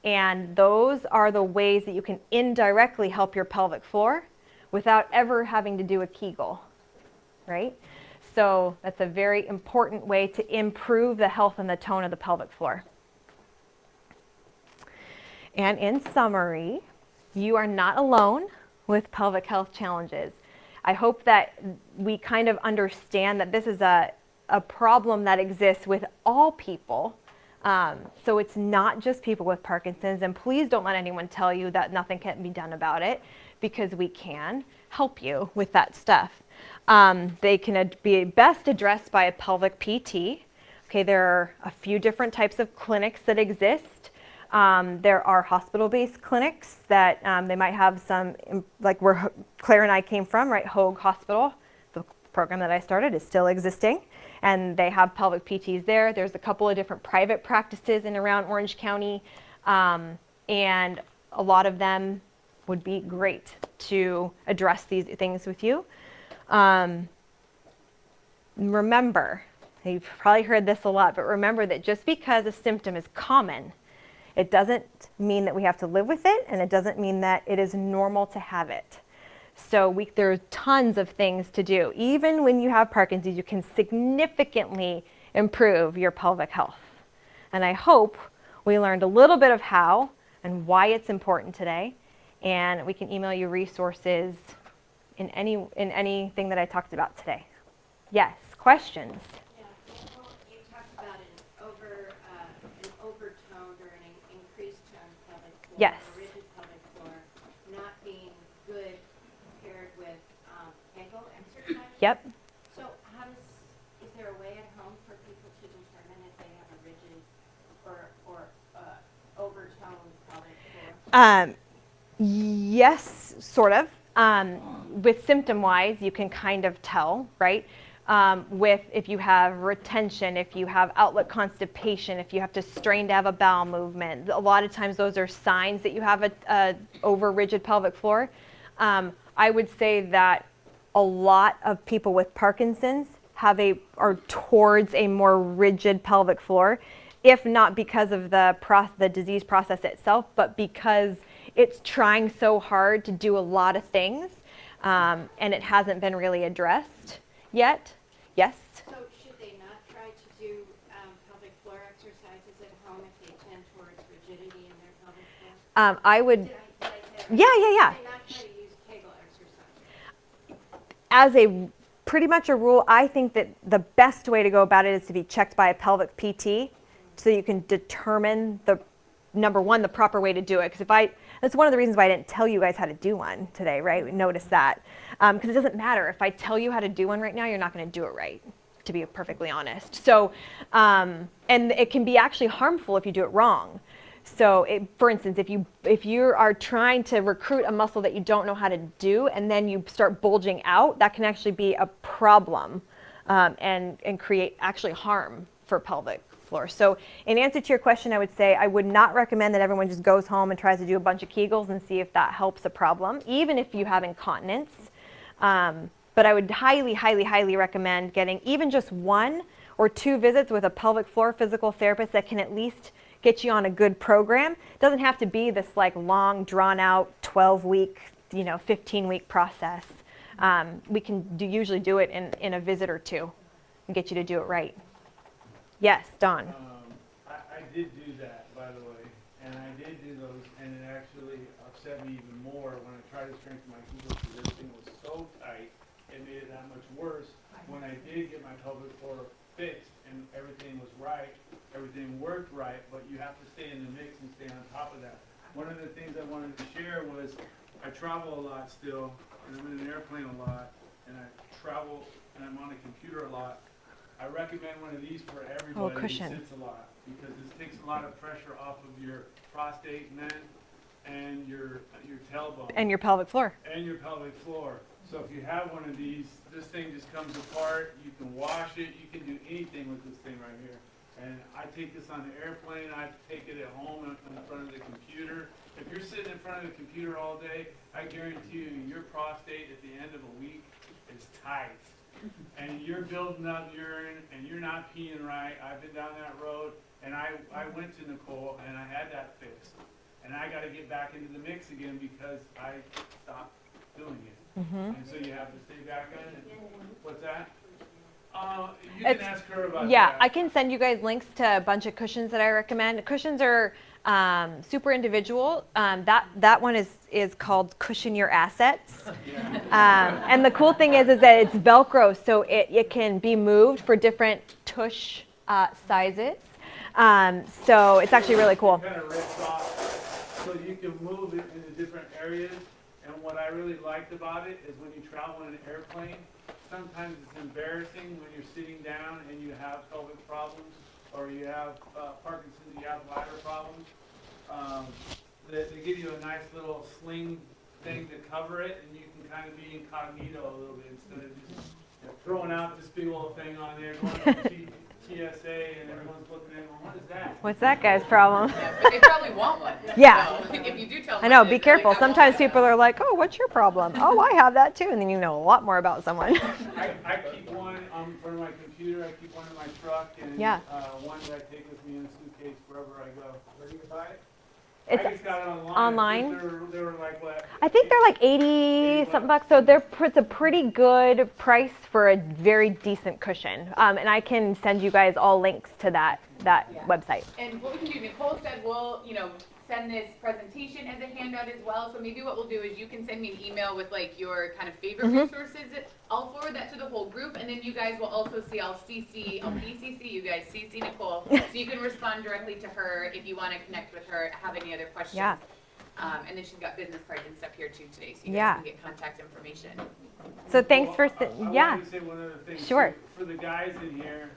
And those are the ways that you can indirectly help your pelvic floor without ever having to do a Kegel, right? So that's a very important way to improve the health and the tone of the pelvic floor. And in summary, you are not alone with pelvic health challenges. I hope that we kind of understand that this is a problem that exists with all people. So it's not just people with Parkinson's, and please don't let anyone tell you that nothing can be done about it, because we can help you with that stuff. They can be best addressed by a pelvic PT. Okay, there are a few different types of clinics that exist. There are hospital-based clinics that they might have some, like where Claire and I came from, right? Hoag Hospital, the program that I started, is still existing, and they have pelvic PTs there. There's a couple of different private practices in around Orange County, and a lot of them would be great to address these things with you. Remember, you've probably heard this a lot, but remember that just because a symptom is common, it doesn't mean that we have to live with it, and it doesn't mean that it is normal to have it. So there are tons of things to do. Even when you have Parkinson's, you can significantly improve your pelvic health. And I hope we learned a little bit of how and why it's important today. And we can email you resources in anything that I talked about today. Yes, questions? Yeah, well, you talked about an overtoned or an increased toned pelvic floor, yes, a rigid pelvic floor, not being good paired with Kegel exercises. Yep. So is there a way at home for people to determine if they have a rigid Yes, sort of. With symptom-wise, you can kind of tell, right? With if you have retention, if you have outlet constipation, if you have to strain to have a bowel movement, a lot of times those are signs that you have a over rigid pelvic floor. I would say that a lot of people with Parkinson's are towards a more rigid pelvic floor, if not because of the disease process itself, but because it's trying so hard to do a lot of things, and it hasn't been really addressed yet. Yes? So should they not try to do pelvic floor exercises at home if they tend towards rigidity in their pelvic floor? I would, Did I say that? yeah. Should they not try to use Kegel exercises? As a pretty much a rule, I think that the best way to go about it is to be checked by a pelvic PT, so you can determine number one, the proper way to do it. Because that's one of the reasons why I didn't tell you guys how to do one today, right? Notice that. Because it doesn't matter. If I tell you how to do one right now, you're not going to do it right, to be perfectly honest. So, and it can be actually harmful if you do it wrong. So, for instance, if you are trying to recruit a muscle that you don't know how to do, and then you start bulging out, that can actually be a problem, and create actually harm for pelvic floor. So in answer to your question, I would say I would not recommend that everyone just goes home and tries to do a bunch of Kegels and see if that helps a problem, even if you have incontinence. But I would highly, highly, highly recommend getting even just 1 or 2 visits with a pelvic floor physical therapist that can at least get you on a good program. It doesn't have to be this like long, drawn out 12-week, 15-week process. We can usually do it in a visit or 2 and get you to do it right. Yes, Don. I did do that, by the way, and I did do those, and it actually upset me even more when I tried to strengthen my Kegels because everything was so tight, it made it that much worse. When I did get my pelvic floor fixed and everything was right, everything worked right, but you have to stay in the mix and stay on top of that. One of the things I wanted to share was I travel a lot still, and I'm in an airplane a lot, and I travel and I'm on a computer a lot. I recommend one of these for everybody who sits a lot, because this takes a lot of pressure off of your prostate and your tailbone. And your pelvic floor. And your pelvic floor. So if you have one of these, this thing just comes apart. You can wash it. You can do anything with this thing right here. And I take this on the airplane. I take it at home in front of the computer. If you're sitting in front of the computer all day, I guarantee you your prostate at the end of a week is tight. And you're building up urine, and you're not peeing right. I've been down that road, and I went to Nicole, and I had that fixed. And I got to get back into the mix again because I stopped doing it. And so you have to stay back in it. What's that? You can ask her about that. Yeah, I can send you guys links to a bunch of cushions that I recommend. Cushions are super individual. That one is called Cushion Your Assets. And the cool thing is that it's Velcro, so it can be moved for different tush sizes. So it's actually really cool. It kind of rips off, so you can move it into different areas. And what I really liked about it is when you travel in an airplane, sometimes it's embarrassing when you're sitting down and you have pelvic problems, or you have Parkinson, you have bladder problems. They give you a nice little sling thing to cover it, and you can kind of be incognito a little bit instead of just throwing out this big old thing on there, going to TSA, and everyone's looking at it, well, what is that? What's that guy's problem? Yeah, but they probably want one. Yeah. So, if you do tell them I know, what it be is, careful. like, I want Sometimes that. people are like, oh, what's your problem? Oh, I have that too. And then you know a lot more about someone. I keep one in front of my computer, I keep one in my truck, and one that I take with me in a suitcase wherever I go. Where do you buy it? I just got it online. They were like what? I think they're like 80 something bucks. So it's a pretty good price for a very decent cushion. And I can send you guys all links to that website. And what we can do, Nicole said we'll, send this presentation as a handout as well. So maybe what we'll do is you can send me an email with like your kind of favorite resources. I'll forward that to the whole group, and then you guys will also see, I'll BCC you guys, CC Nicole, so you can respond directly to her if you want to connect with her, have any other questions. Yeah. And then she's got business cards and stuff here too today, so you guys can get contact information. So thanks for, I wanted to say one other thing. Sure. For the guys in here,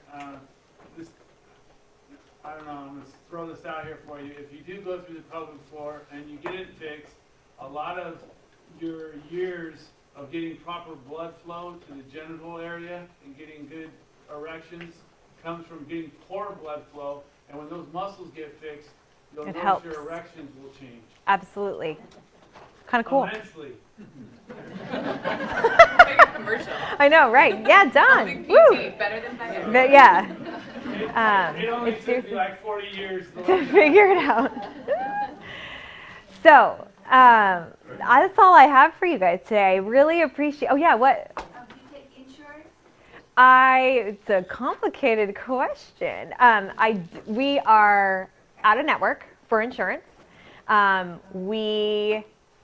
I don't know, I'm gonna throw this out here for you. If you do go through the pelvic floor and you get it fixed, a lot of your years of getting proper blood flow to the genital area and getting good erections comes from getting poor blood flow. And when those muscles get fixed, you'll It notice helps. your erections will change. Absolutely. Kind of cool. Immensely. Like a commercial. I know, right? Yeah, done. Big Woo! PT, better than Bladder. But yeah, It only it's took me seriously like 40 years to to learn that. figure it out. So, that's all I have for you guys today. I really appreciate. Oh yeah, what? Do you take insurance? It's a complicated question. We are out of network for insurance.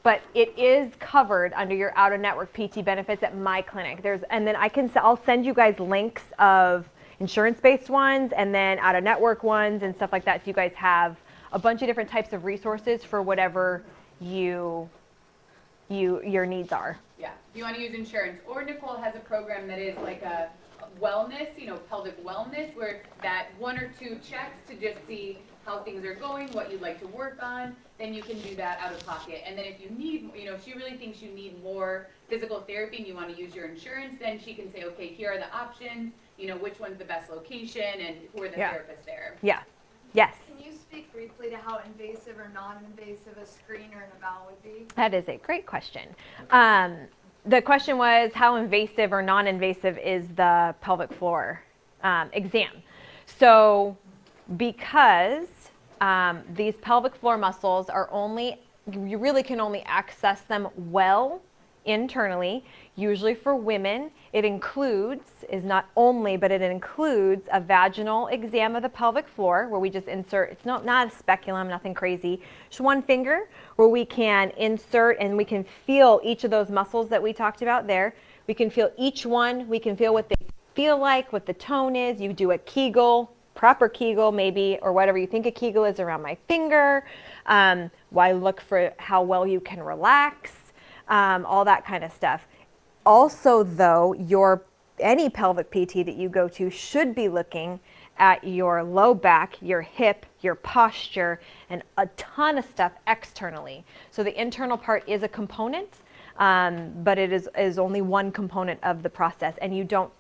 But it is covered under your out of network PT benefits at my clinic. And then I'll send you guys links of insurance-based ones and then out of network ones and stuff like that. So you guys have a bunch of different types of resources for whatever your needs are. Yeah, if you want to use insurance. Or Nicole has a program that is like a wellness, pelvic wellness, where that 1 or 2 checks to just see how things are going, what you'd like to work on, then you can do that out of pocket. And then if you need, if she really thinks you need more physical therapy and you want to use your insurance, then she can say, okay, here are the options, which one's the best location and who are the therapists there. Yeah. Yes. Can you speak briefly to how invasive or non-invasive a screener in a bowel would be? That is a great question. The question was, how invasive or non-invasive is the pelvic floor exam? So because these pelvic floor muscles are you really can only access them well internally. Usually for women, it includes a vaginal exam of the pelvic floor where we just insert, it's not a speculum, nothing crazy, just one finger where we can insert and we can feel each of those muscles that we talked about there. We can feel each one, we can feel what they feel like, what the tone is. You do a Kegel, proper Kegel maybe, or whatever you think a Kegel is around my finger. Why look for how well you can relax, all that kind of stuff. Also though, any pelvic PT that you go to should be looking at your low back, your hip, your posture, and a ton of stuff externally. So the internal part is a component, but it is only one component of the process. And you don't,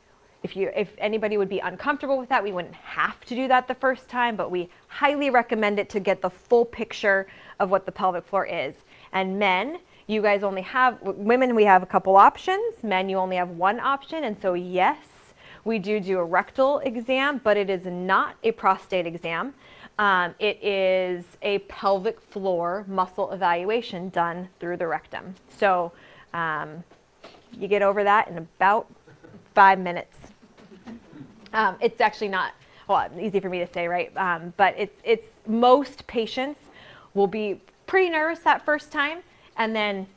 if anybody would be uncomfortable with that, we wouldn't have to do that the first time, but we highly recommend it to get the full picture of what the pelvic floor is. And men, you guys only have, women, we have a couple options. Men, you only have one option. And so yes, we do a rectal exam, but it is not a prostate exam. It is a pelvic floor muscle evaluation done through the rectum. So you get over that in about 5 minutes. It's actually not, well, easy for me to say, right? But it's most patients will be pretty nervous that first time, and then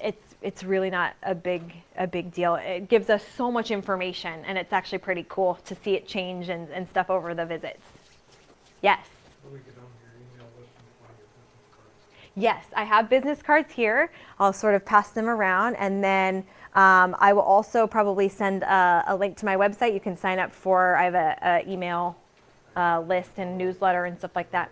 it's really not a big deal. It gives us so much information, and it's actually pretty cool to see it change and stuff over the visits. Yes. When we get on your email list and find your business cards. Yes, I have business cards here. I'll sort of pass them around, and then I will also probably send a link to my website. You can sign up for, I have a email list and newsletter and stuff like that.